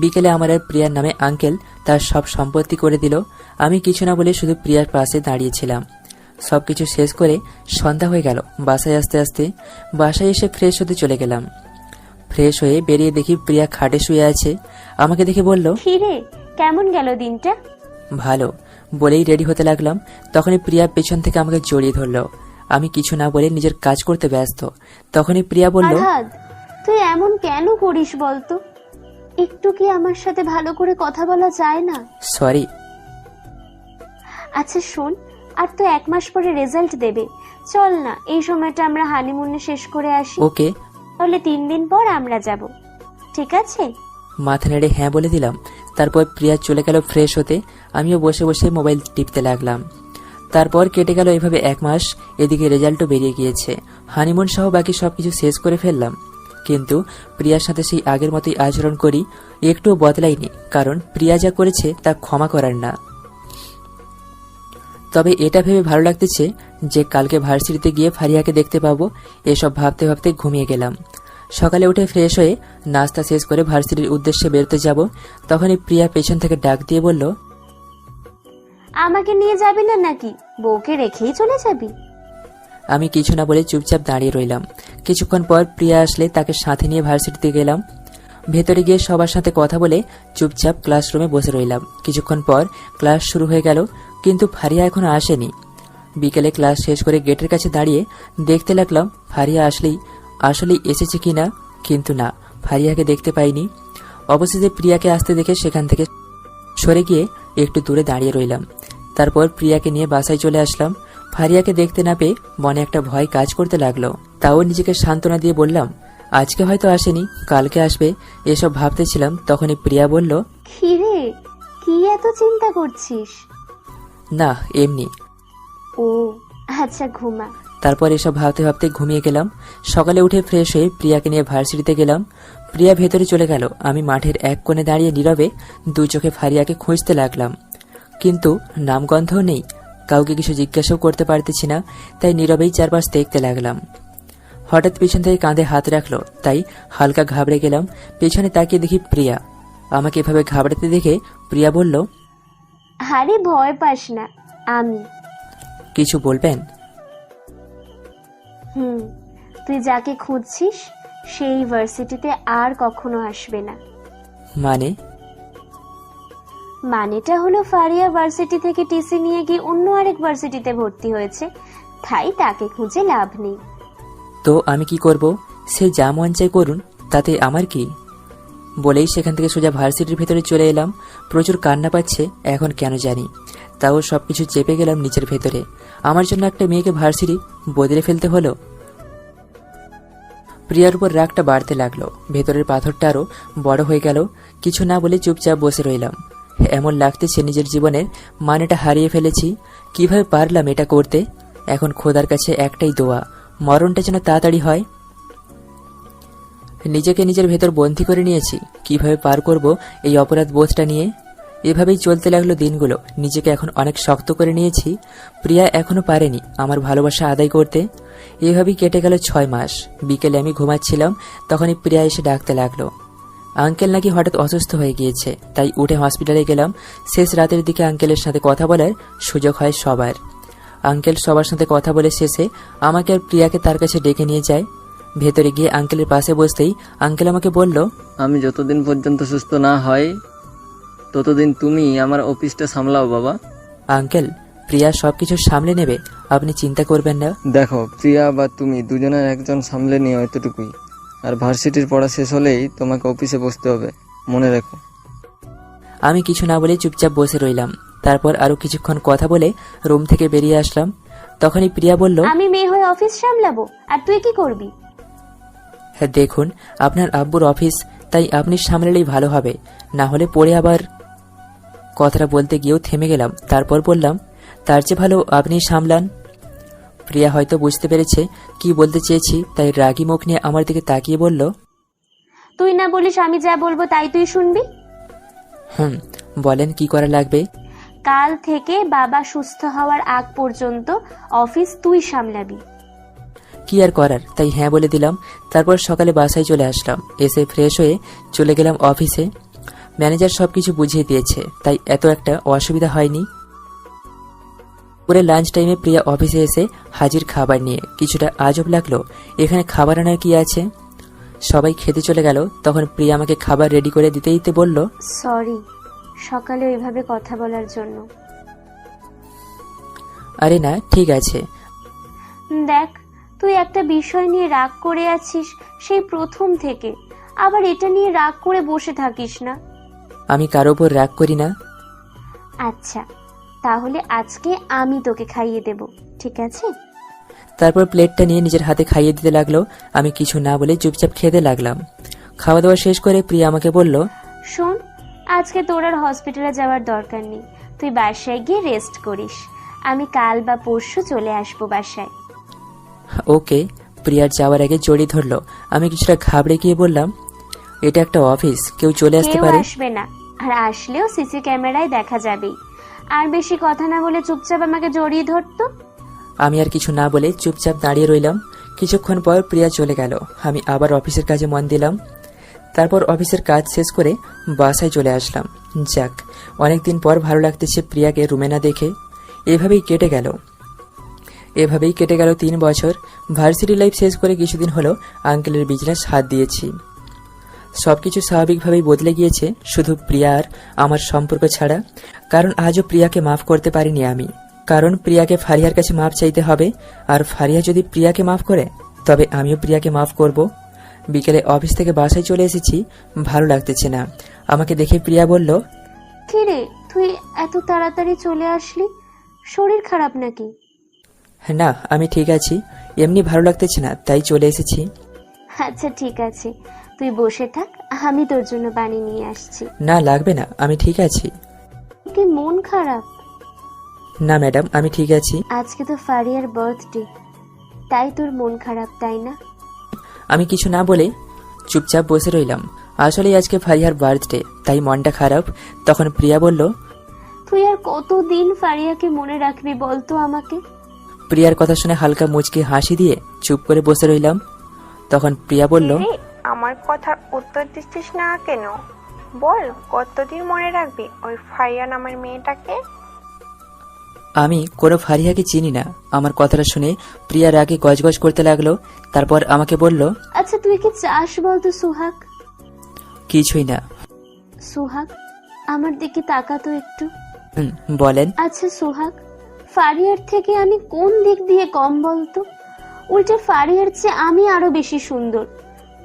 বিকেলে আমার আর প্রিয়ার নামে আঙ্কেল তার সব সম্পত্তি করে দিল। আমি কিছু না বলে শুধু প্রিয়ার পাশে দাঁড়িয়েছিলাম। সবকিছু শেষ করে সন্ধ্যা হয়ে গেল। বাসায় আসতে আসতে বাসায় এসে ফ্রেশ হতে চলে গেলাম। ফ্রেশ হয়ে বেরিয়ে দেখি প্রিয়া খাটে শুয়ে আছে। আমাকে দেখে বলল, কিরে কেমন গেল দিনটা? ভালো। বলেই রেডি হতে লাগলাম। তখনই প্রিয়া পেছন থেকে আমাকে জড়িয়ে ধরল। আমি কিছু না বলে নিজের কাজ করতে ব্যস্ত। তখনই প্রিয়া বলল, ফারহাদ তুই এমন কেন করিস বলতো? একটু কি আমার সাথে ভালো করে কথা বলা যায় না? সরি। আচ্ছা শোন, আর তো 1 মাস পরে রেজাল্ট দেবে, চল না এই সময়টা আমরা হানিমুনে শেষ করে আসি। ওকে। তাহলে 3 দিন পর আমরা যাব, ঠিক আছে? মাথা নেড়ে হ্যাঁ বলে দিলাম। তারপর প্রিয়া চলে গেল ফ্রেশ হতে। আমিও বসে বসে মোবাইল টিপতে লাগলাম। তারপর কেটে গেল এভাবে 1 মাস। এদিকে রেজাল্টও বেরিয়ে গিয়েছে। হানিমুন সহ বাকি সবকিছু শেষ করে ফেললাম। কিন্তু প্রিয়ার সাথে সেই আগের মতোই আচরণ করি, একটুও বদলাইনি। কারণ প্রিয়া যা করেছে তা ক্ষমা করার না। তবে এটা ভেবে ভালো লাগতেছে যে কালকে ভার্সিটিতে গিয়ে ফারিয়াকে দেখতে পাবো। এসব ভাবতে ভাবতে ঘুমিয়ে গেলাম। সকালে উঠে ফ্রেশ হয়ে নাস্তা শেষ করে ভার্সিটির উদ্দেশ্যে বেরোতে যাব। তখনই প্রিয়া পেছন থেকে ডাক দিয়ে বলল, আমাকে নিয়ে যাবি না নাকি? বউকে রেখেই চলে যাবি? আমি কিছু না বলে চুপচাপ দাঁড়িয়ে রইলাম। কিছুক্ষণ পর প্রিয়া আসলে তাকে সাথে নিয়ে ভার্সিটিতে গেলাম। ভেতরে গিয়ে সবার সাথে কথা বলে চুপচাপ ক্লাসরুমে বসে রইলাম। কিছুক্ষণ পর ক্লাস শুরু হয়ে গেল, কিন্তু ফারিয়া এখনো আসেনি। বিকেলে ক্লাস শেষ করে গেটের কাছে দাঁড়িয়ে দেখতে লাগলাম ফারিয়া আসলেই এসেছে কিনা, কিন্তু না, ফারিয়াকে দেখতে পাইনি। অবশেষে প্রিয়াকে আসতে দেখে সেখান থেকে সরে গিয়ে একটু দূরে দাঁড়িয়ে রইলাম। তারপর প্রিয়াকে নিয়ে বাসায় চলে আসলাম। ফারিয়াকে দেখতে না পেয়ে মনে একটা ভয় কাজ করতে লাগলো। তাও নিজেকে সান্ত্বনা দিয়ে বললাম, আজকে হয়তো আসেনি, কালকে আসবে, এসব ভাবতেছিলাম। তখনই প্রিয়া বলল, কি রে, কি এত চিন্তা করছিস? না এমনি। ও আচ্ছা ঘুমা। তারপর এসব ভাবতে ভাবতে ঘুমিয়ে গেলাম। সকালে উঠে ফ্রেশ হয়ে প্রিয়াকে নিয়ে ভার্সিটিতে গেলাম। প্রিয়া ভেতরে চলে গেল। আমি মাঠের এক কোণে দাঁড়িয়ে নীরবে দু চোখে ফারিয়াকে খুঁজতে লাগলাম, কিন্তু নামগন্ধও নেই। কাউকে কিছু জিজ্ঞাসাও করতে পারতেছি না, তাই নীরবেই চারপাশ দেখতে লাগলাম। হঠাৎ পিছন থেকে কাঁধে হাত রাখলো, তাই হালকা ঘাবড়ে গেলাম। পেছনে তাকিয়ে দেখি প্রিয়া। আমাকে এভাবে ঘাবড়াতে দেখে প্রিয়া বলল, আরে ভয় পাস না, আমি। কিছু বলবেন? তুই যাকে খুঁজছিস সেই ভার্সিটিতে আর কখনো আসবে না। মানেটা হলো ফারিয়া ভার্সিটি থেকে টিসি নিয়ে গিয়ে অন্য আরেক ভার্সিটিতে ভর্তি হয়েছে, তাই তাকে খুঁজে লাভ নেই। তো আমি কি করব? সে যা মন চাই করুন, তাতে আমার কি? বলেই সেখান থেকে সোজা ভার্সিটির ভেতরে চলে এলাম। প্রচুর কান্না পাচ্ছে এখন কেন জানি, তাও সবকিছু চেপে গেলাম নিচের ভেতরে। আমার জন্য একটা মেয়েকে ভার্সিটি বদলে ফেলতে হলো। প্রিয়ার উপর রাগটা বাড়তে লাগলো। ভেতরের পাথরটা আরো বড় হয়ে গেল। কিছু না বলে চুপচাপ বসে রইলাম। এমন লাগতেছে নিজের জীবনের মানেটা হারিয়ে ফেলেছি। কিভাবে পারলাম এটা করতে? এখন খোদার কাছে একটাই দোয়া, মরণটা যেন তাড়াতাড়ি হয়। নিজেকে নিজের ভেতর বন্দী করে নিয়েছি। কিভাবে পার করব এই অপরাধ বোধটা নিয়ে? এভাবেই চলতে লাগলো দিনগুলো। নিজেকে এখন অনেক শক্ত করে নিয়েছি। প্রিয়া এখনো পারেনি আমার ভালোবাসা আদায় করতে। এভাবেই কেটে গেল 6 মাস। বিকেলে আমি ঘুমাচ্ছিলাম, তখনই প্রিয়া এসে ডাকতে লাগলো। আঙ্কেল নাকি হঠাৎ অসুস্থ হয়ে গিয়েছে, তাই উঠে হসপিটালে গেলাম। শেষ রাতের দিকে আঙ্কেলের সাথে কথা বলার সুযোগ হয় সবার। আঙ্কেল সবার সাথে কথা বলে শেষে আমাকে আর প্রিয়াকে তার কাছে ডেকে নিয়ে যায়। ভেতরে গিয়ে আঙ্কেলের পাশে বসতেই আঙ্কেল আমাকে বলল, আমি যতদিন পর্যন্ত সুস্থ না হয় ততদিন তুমি আমার অফিসটা সামলাও বাবা। আঙ্কেল, প্রিয়া সবকিছু সামলে নেবে, আপনি চিন্তা করবেন না। দেখো, প্রিয়া বা তুমি দুজনের একজন সামলে নিও, এতটুকুই। আর ভার্সিটির পড়া শেষ হলেই তোমাকে অফিসে বসতে হবে, মনে রেখো। আমি কিছু না বলে চুপচাপ বসে রইলাম। তারপর আরো কিছুক্ষণ কথা বলে রুম থেকে বেরিয়ে আসলাম। তখনই প্রিয়া বলল, আমি মেয়ে হয়ে অফিস সামলাবো, আর তুই কি করবি? হ্যাঁ দেখুন, আপনার আব্বুর অফিস, তাই আপনি সামলালেই ভালো হবে, না হলে পরে আবার। কথাটা বলতে গিয়েও থেমে গেলাম। তারপর বললাম, তার চেয়ে ভালো আপনি সামলান। প্রিয়া হয়তো বুঝতে পেরেছে কি বলতে চেয়েছি, তাই রাগী মুখ নিয়ে আমার দিকে তাকিয়ে বলল, তুই না বলিস আমি যা বলবো তাই তুই শুনবি? বলেন কি করা লাগবে? কাল থেকে বাবা সুস্থ হওয়ার আগ পর্যন্ত অফিস তুই সামলাবি। কি আর করার, তাই হ্যাঁ বলে দিলাম। তারপর সকালে বাসায় চলে আসলাম। এসে ফ্রেশ হয়ে চলে গেলাম অফিসে। ম্যানেজার সবকিছু বুঝিয়ে দিয়েছে, তাই এত একটা অসুবিধা হয়নি। পরে লাঞ্চ টাইমে প্রিয়া অফিসে এসে হাজির খাবার নিয়ে। কিছুটা আজব লাগলো, এখানে খাবার আনার কি আছে? সবাই খেতে চলে গেল। তখন প্রিয়া আমাকে খাবার রেডি করে দিতে দিতে বলল, সরি সকালে ওইভাবে কথা বলার জন্য। আরে না, ঠিক আছে। দেখ, তুই একটা বিষয় নিয়ে রাগ করে আছিস সেই প্রথম থেকে, আবার এটা নিয়ে রাগ করে বসে থাকিস না। আমি কারো উপর রাগ করি না। আচ্ছা, তাহলে আজকে আমি তোকে খাইয়ে দেব, ঠিক আছে? তারপর প্লেটটা নিয়ে নিজের হাতে খাইয়ে দিতে লাগলো। আমি কিছু না বলে চুপচাপ খেতে লাগলাম। খাওয়া দাওয়া শেষ করে প্রিয়া আমাকে বলল, শোন, আজকে তোর আর হসপিটালে যাওয়ার দরকার নেই, তুই বাসায় গিয়ে রেস্ট করিস। আমি কাল বা পরশু চলে আসবো বাসায়। ওকে। প্রিয়ার যাওয়ার আগে জড়িয়ে ধরলো। আমি কিছুটা ঘাবড়ে গিয়ে বললাম, এটা একটা অফিস, কেউ চলে আসতে কেউ পারে। আসবে না, আর আসলেও সিসি ক্যামেরায় দেখা যাবেই। আর বেশি কথা না বলে চুপচাপ আমাকে জড়িয়ে ধরতো। আমি আর কিছু না বলে চুপচাপ দাঁড়িয়ে রইলাম। কিছুক্ষণ পর প্রিয়া চলে গেল। আমি আবার অফিসের কাজে মন দিলাম। তারপর অফিসের কাজ শেষ করে বাসায় চলে আসলাম। যাক, অনেকদিন পর ভালো লাগতেছে প্রিয়াকে রুমে না দেখে। এভাবেই কেটে গেল 3 বছর। ভার্সিটি লাইফ শেষ করে কিছুদিন হলো আঙ্কেলের বিজনেস হাত দিয়েছি। সবকিছু স্বাভাবিকভাবেই বদলে গিয়েছে, শুধু প্রিয়া আর আমার সম্পর্ক ছাড়া। কারণ আজও প্রিয়াকে মাফ করতে পারিনি আমি। কারণ প্রিয়াকে ফারিয়ার কাছে মাফ চাইতে হবে, আর ফারিয়া যদি প্রিয়াকে মাফ করে তবে আমিও প্রিয়াকে মাফ করব। বিকেলে অফিস থেকে বাসায় চলে এসেছি, ভালো লাগতেছে না। আমাকে দেখে প্রিয়া বলল, কি রে, তুই এত তাড়াতাড়ি চলে আসলি? শরীর খারাপ নাকি? না, আমি ঠিক আছি, এমনি ভালো লাগতেছে না, তাই চলে এসেছি। আচ্ছা ঠিক আছে, তুই বসে থাক, আমি তোর জন্য পানি নিয়ে আসছি। না লাগবে না, আমি ঠিক আছি। কি মন খারাপ? না ম্যাডাম, আমি ঠিক আছি। আজকে তো ফারিয়ার বার্থডে, তাই তোর মন খারাপ, তাই না? আমি কিছু না বলে চুপচাপ বসে রইলাম। আসলে আজকে ফারিয়ার বার্থডে, তাই মনটা খারাপ। তখন প্রিয়া বলল, তুই আর কতদিন ফারিয়াকে মনে রাখবি বলতো আমাকে? প্রিয়ার কথা শুনে হালকা মুচকি হাসি দিয়ে চুপ করে বসে রইলাম। তখন প্রিয়া বলল, আমার কথার উত্তর দিচ্ছিস না কেন? বল, কতদিন মনে রাখবি ওই ফারিয়া নামের মেয়েটাকে? আমি কোনো ফারিয়াকে চিনি না। আমার কথাটা শুনে প্রিয়া রাগে গজগজ করতে লাগলো। তারপর আমাকে বলল, আচ্ছা তুই কি চাস বলতো সুহাগ? কিছুই না। সুহাগ, আমার দিকে তাকাতো একটু। বলেন। আচ্ছা সুহাগ, ফারিয়ার থেকে আমি কোন দিক দিয়ে কম বলতো? উল্টে ফারিয়ার চেয়ে আমি আরো বেশি সুন্দর,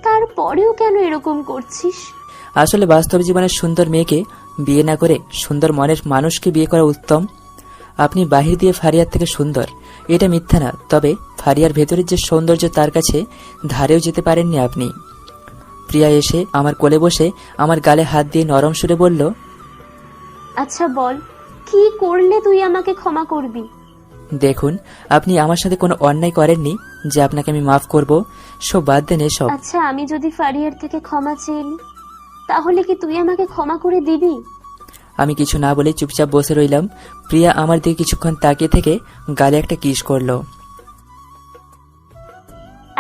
তারপরেও কেন এরকম করছিস? আসলে বাস্তব জীবনের সুন্দর মেয়েকে বিয়ে না করে সুন্দর মনের মানুষকে বিয়ে করা উত্তম। আপনি বাহির দিয়ে ফারিয়ার থেকে সুন্দর, এটা মিথ্যা না, তবে ফারিয়ার ভেতরের যে সৌন্দর্য তার কাছে ধারেও যেতে পারেননি আপনি। প্রিয়া এসে আমার কোলে বসে আমার গালে হাত দিয়ে নরম সুরে বলল, আচ্ছা বল, কি করলে তুই আমাকে ক্ষমা করবি? দেখুন, আপনি আমার সাথে কোনো অন্যায় করেননি যে আপনাকে আমি মাফ করব। সব বাদ দেন এসব। আচ্ছা, আমি যদি ফারিয়ার থেকে ক্ষমা চেয়ে নিই, তাহলে কি তুই আমাকে ক্ষমা করে দিবি? আমি কিছু না বলে চুপচাপ বসে রইলাম। প্রিয়া আমার দিকে কিছুক্ষণ তাকিয়ে থেকে গালে একটা কিস করলো।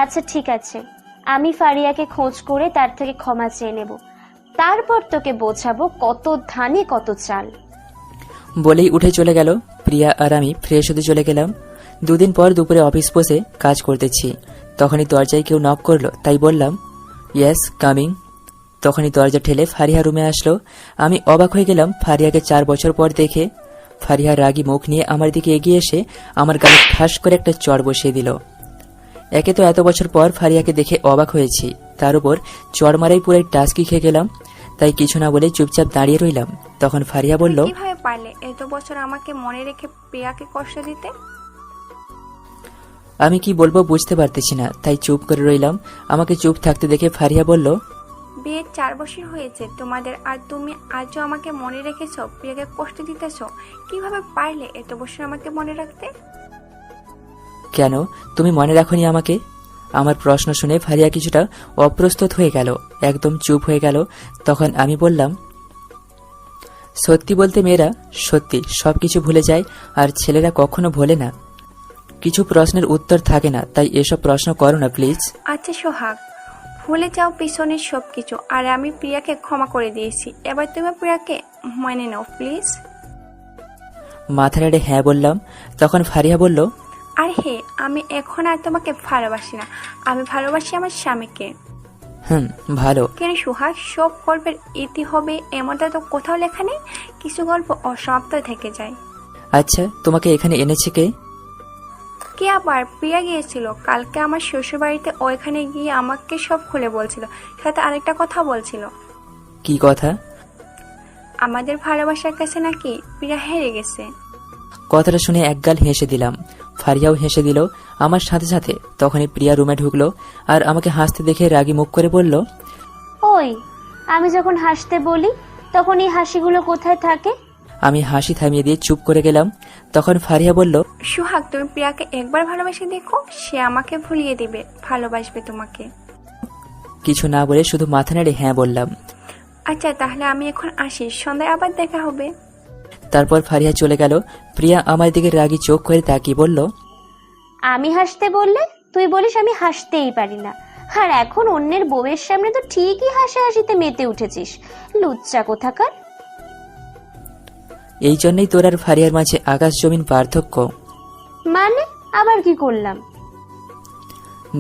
আচ্ছা ঠিক আছে, আমি ফারিয়াকে খোঁজ করে তার থেকে ক্ষমা চেয়ে নেব, তারপর তোকে বোঝাবো কত ধানে কত চাল। বলেই উঠে চলে গেল। প্রিয়া আর আমি ফ্রেশ হতে চলে গেলাম। দুদিন পর দুপুরে অফিস বসে কাজ করতেছি, তখনই দরজায় কেউ নক করলো, তাই বললাম, ইয়েস কামিং। তখনই দরজা ঠেলে ফারিহা রুমে আসলো। আমি অবাক হয়ে গেলাম ফারিয়াকে 4 বছর পর দেখে। ফারিহা রাগী মুখ নিয়ে আমার দিকে এগিয়ে এসে আমার গালে ঠাস করে একটা চড় বসিয়ে দিল। একে তো এত বছর পর ফারিয়াকে দেখে অবাক হয়েছি, তার উপর চড় মারাই পুরাই টাস্কি খেয়ে গেলাম। তাই কিছু না বলে চুপচাপ দাঁড়িয়ে রইলাম। তখন ফারিয়া বলল, কিভাবে পারলে এত বছর আমাকে মনে রেখে প্রিয়াকে কষ্ট দিতে? আমি কি বলবো বুঝতে পারতেছি না, তাই চুপ করে রইলাম। আমাকে চুপ থাকতে দেখে ফারিয়া বলল, বিয়ের 4 বছর হয়েছে তোমাদের, আর তুমি আজও আমাকে মনে রেখেছো, প্রিয়াকে কষ্ট দিতেছো। কিভাবে পারলে এত বছর আমাকে মনে রাখতে? কেন তুমি মনে রাখোনি আমাকে? আমার প্রশ্ন শুনে ফারিয়া কিছুটা অপ্রস্তুত হয়ে গেল, একদম চুপ হয়ে গেল। তখন আমি বললাম, সত্যি বলতে মেয়েরা সত্যি সবকিছু ভুলে যায়, আর ছেলেরা কখনো ভোলে না। কিছু প্রশ্নের উত্তর থাকে না, তাই এসব প্রশ্ন করো না প্লিজ। আচ্ছা সোহাগ, ভুলে যাও পিছনের সবকিছু, আর আমি প্রিয়াকে ক্ষমা করে দিয়েছি, এবার তুমি প্রিয়াকে মেনে নাও প্লিজ। মাথা নেড়ে হ্যাঁ বললাম। তখন ফারিয়া বলল, আর হে, আমি এখন আর তোমাকে ভালোবাসি না, আমি ভালোবাসি আমার স্বামীকে। ভালো। কেন সোহাগ, সব গল্পের ইতি হবে এমনটা তো কোথাও লেখা নেই, কিছু গল্প অসমাপ্ত থেকে যায়। আচ্ছা, তোমাকে এখানে এনেছে কে? কে আবার? প্রিয়া গিয়েছিল কালকে আমার শ্বশুর বাড়িতে, ওইখানে গিয়ে আমাকে সব খুলে বলছিল, সাথে আরেকটা কথা বলছিল। কি কথা? আমাদের ভালোবাসার কাছে নাকি প্রিয়া হেরে গেছে। কথাটা শুনে একগাল হেসে দিলাম। ফারিয়াও হেসে দিল আমার সাথে সাথে। তখনই প্রিয়া রুমে ঢুকলো আর আমাকে হাসতে দেখে রাগী মুখ করে বলল, ওই, আমি যখন হাসতে বলি তখন এই হাসিগুলো কোথায় থাকে? আমি হাসি থামিয়ে দিয়ে চুপ করে গেলাম। তখন ফারিয়া বলল, সোহাগ, তুমি প্রিয়াকে একবার ভালোবাসে দেখো, সে আমাকে ভুলিয়ে দিবে, ভালোবাসবে তোমাকে। কিছু না বলে শুধু মাথা নেড়ে হ্যাঁ বললাম। আচ্ছা তাহলে আমি এখন আসি, সন্ধ্যায় আবার দেখা হবে। তারপর ফারিয়া চলে গেল। প্রিয়া আমার দিকে রাগী চোখ করে তাকিয়ে বলল, আমি হাসতে বললে তুই বলিস আমি হাসতেই পারি না, আর এখন অন্যের বউয়ের সামনে তো ঠিকই হাসাহাসিতে মেতে উঠেছিস, লুচ্চা কোথাকার। এই জন্যই তোর আর ফারিয়ার মাঝে আকাশ জমিন পার্থক্য। মানে আবার কি করলাম?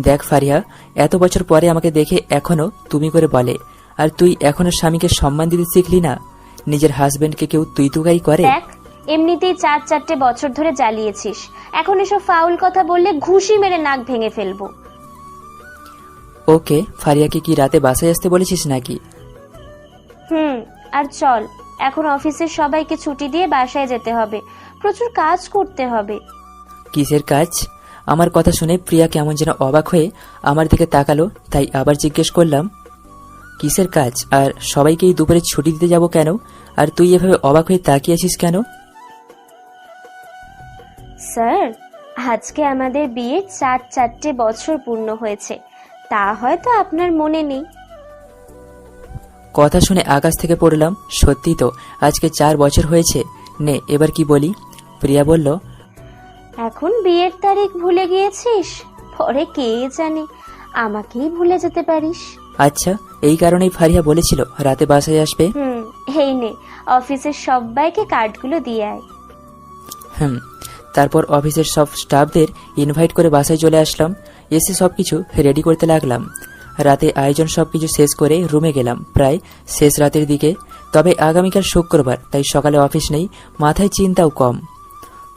দেখ ফারিয়া, এত বছর পরে আমাকে দেখে এখনো তুমি করে বলে, আর তুই এখনো স্বামীকে সম্মান দিতে শিখলি না। নিজের হাজবেন্ডকে কেউ তুই তুকাই করে? দেখ, এমনিতেই 4-4টে বছর ধরে জ্বালিয়েছিস, এখন এসব ফাউল কথা বললে ঘুষি মেরে নাক ভেঙে ফেলবো। ওকে, ফারিয়াকে কি রাতে বাসায় আসতে বলেছিস নাকি? আর চল, এখন অফিসের সবাইকে ছুটি দিয়ে বাসায় যেতে হবে, প্রচুর কাজ করতে হবে। কিসের কাজ? আমার কথা শুনে প্রিয়া কেমন যেন অবাক হয়ে আমার দিকে তাকালো, তাই আবার জিজ্ঞেস করলাম, কিসের কাজ? আর সবাইকে এই দুপুরে ছুটি দিতে যাব কেন? আর তুই এভাবে অবাক হয়ে তাকিয়ে আছিস কেন? স্যার, আজকে আমাদের বিয়ে 4 বছর পূর্ণ হয়েছে, তা হয়তো আপনার মনে নেই। কথা শুনে আকাশ থেকে পড়লাম। সত্যি তো, আজকে 4 বছর হয়েছে। নে এবার কি বলি? প্রিয়া বলল, এখন বিয়ের তারিখ ভুলে গিয়েছিস, পরে কে জানে আমাকেই ভুলে যেতে পারিস। আচ্ছা, এই কারণেই ফারিয়া বলেছিল রাতে বাসায় আসবে। এই নে, অফিসের সবাইকে কার্ডগুলো দিয়ে আয়। তারপর অফিসের সব স্টাফদের ইনভাইট করে বাসায় চলে আসলাম। এসে সবকিছু রেডি করতে লাগলাম। রাতে আয়োজন সবকিছু শেষ করে রুমে গেলাম প্রায় শেষ রাতের দিকে। তবে আগামীকাল শুক্রবার, তাই সকালে অফিস নেই, মাথায় চিন্তাও কম।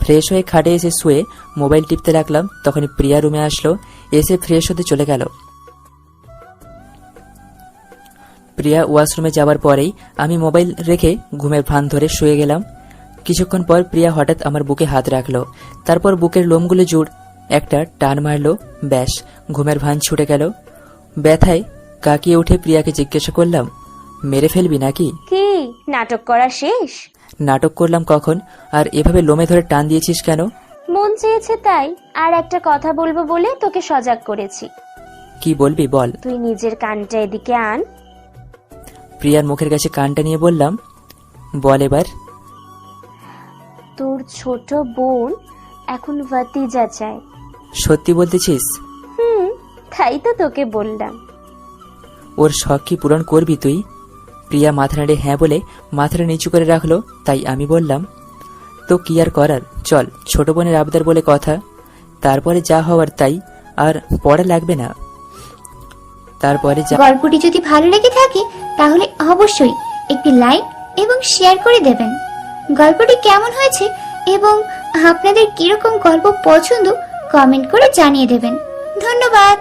ফ্রেশ হয়ে খাটে এসে শুয়ে মোবাইল টিপতে লাগলাম। তখনই প্রিয়া রুমে আসলো, এসে ফ্রেশ হতে চলে গেল। প্রিয়া ওয়াশরুমে যাওয়ার পরেই আমি মোবাইল রেখে ঘুমের ভান ধরে শুয়ে গেলাম। কিছুক্ষণ পর প্রিয়া হঠাৎ আমার বুকে হাত রাখলো, তারপর বুকের লোমগুলো জোর একটা টান মারলো। ব্যাস, ঘুমের ভান ছুটে গেল। ব্যথায় কাকিয়ে উঠে প্রিয়াকে জিজ্ঞাসা করলাম, মেরে ফেলবি নাকি? কি নাটক করা শেষ? নাটক করলাম কখন? আর এভাবে লোমে ধরে টান দিয়েছিস কেন? মন চেয়েছে তাই। আর একটা কথা বলবো বলে তোকে সজাগ করেছি। কি বলবি বল। তুই নিজের কানটা এদিকে আন। প্রিয়ার মুখের কাছে কানটা নিয়ে বললাম, বল এবার। তোর ছোট বোন এখন ভাতিজা চায়। সত্যি বলতেছিস? তাই তো তোকে বললাম। ওর শখ কি পূরণ করবি তুই? প্রিয়া মাথা নেড়ে হ্যাঁ বলে মাথাটা নিচু করে রাখলো। তাই আমি বললাম, তো কি আর করার, চল, ছোট বোনের আবদার বলে কথা। তারপরে যা হওয়ার তাই, আর পড়া লাগবে না। তারপরে যা। গল্পটি যদি ভালো লেগে থাকে তাহলে অবশ্যই একটি লাইক এবং শেয়ার করে দেবেন। গল্পটি কেমন হয়েছে এবং আপনাদের কিরকম গল্প পছন্দ কমেন্ট করে জানিয়ে দেবেন। ধন্যবাদ।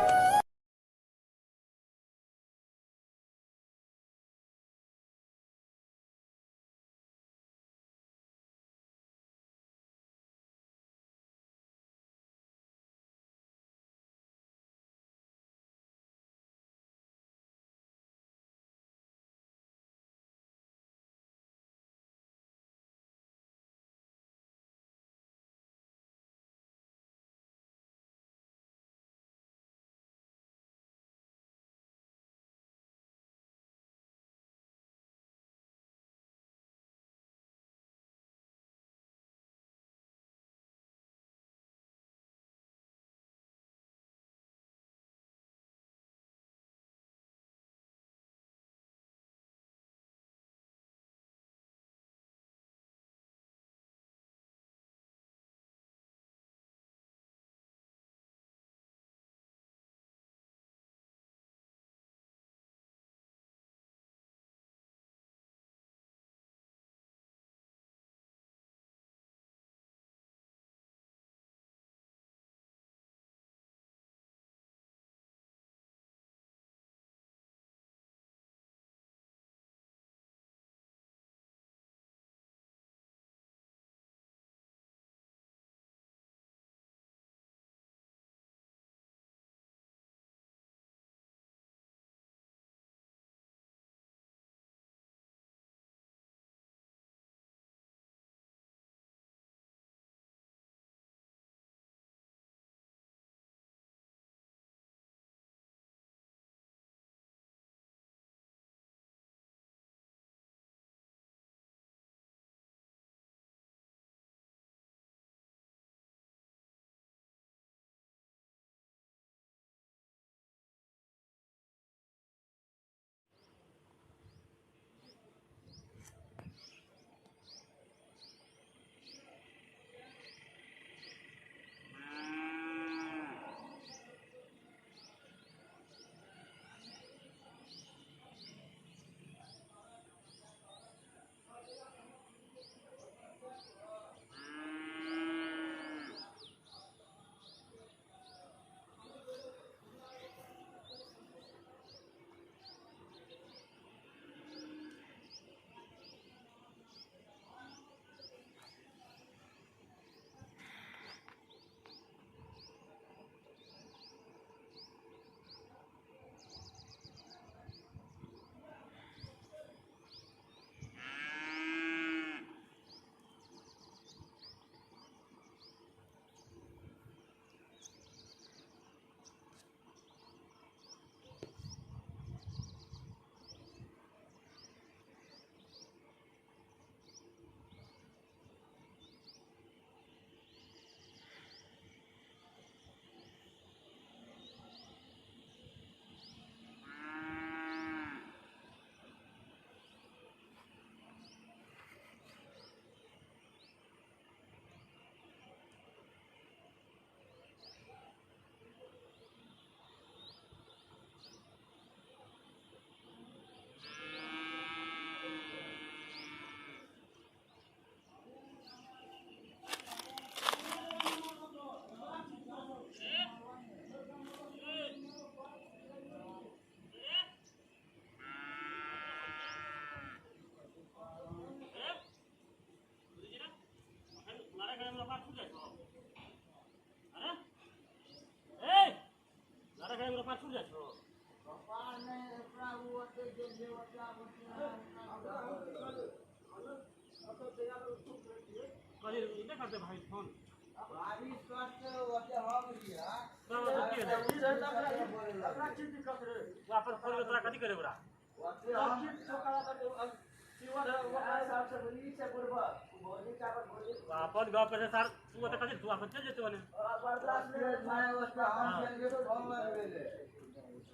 आपण गाव कसं सर तू आता कधी तू आपण चल जेतो म्हणे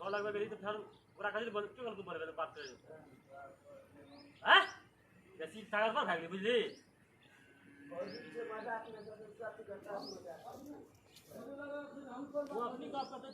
हो लागला गेली तर फिर पूरा कधी बोल क्यों तू बोले बात कर हां जैसी सागर पर भागली बुझली वो अपनी बात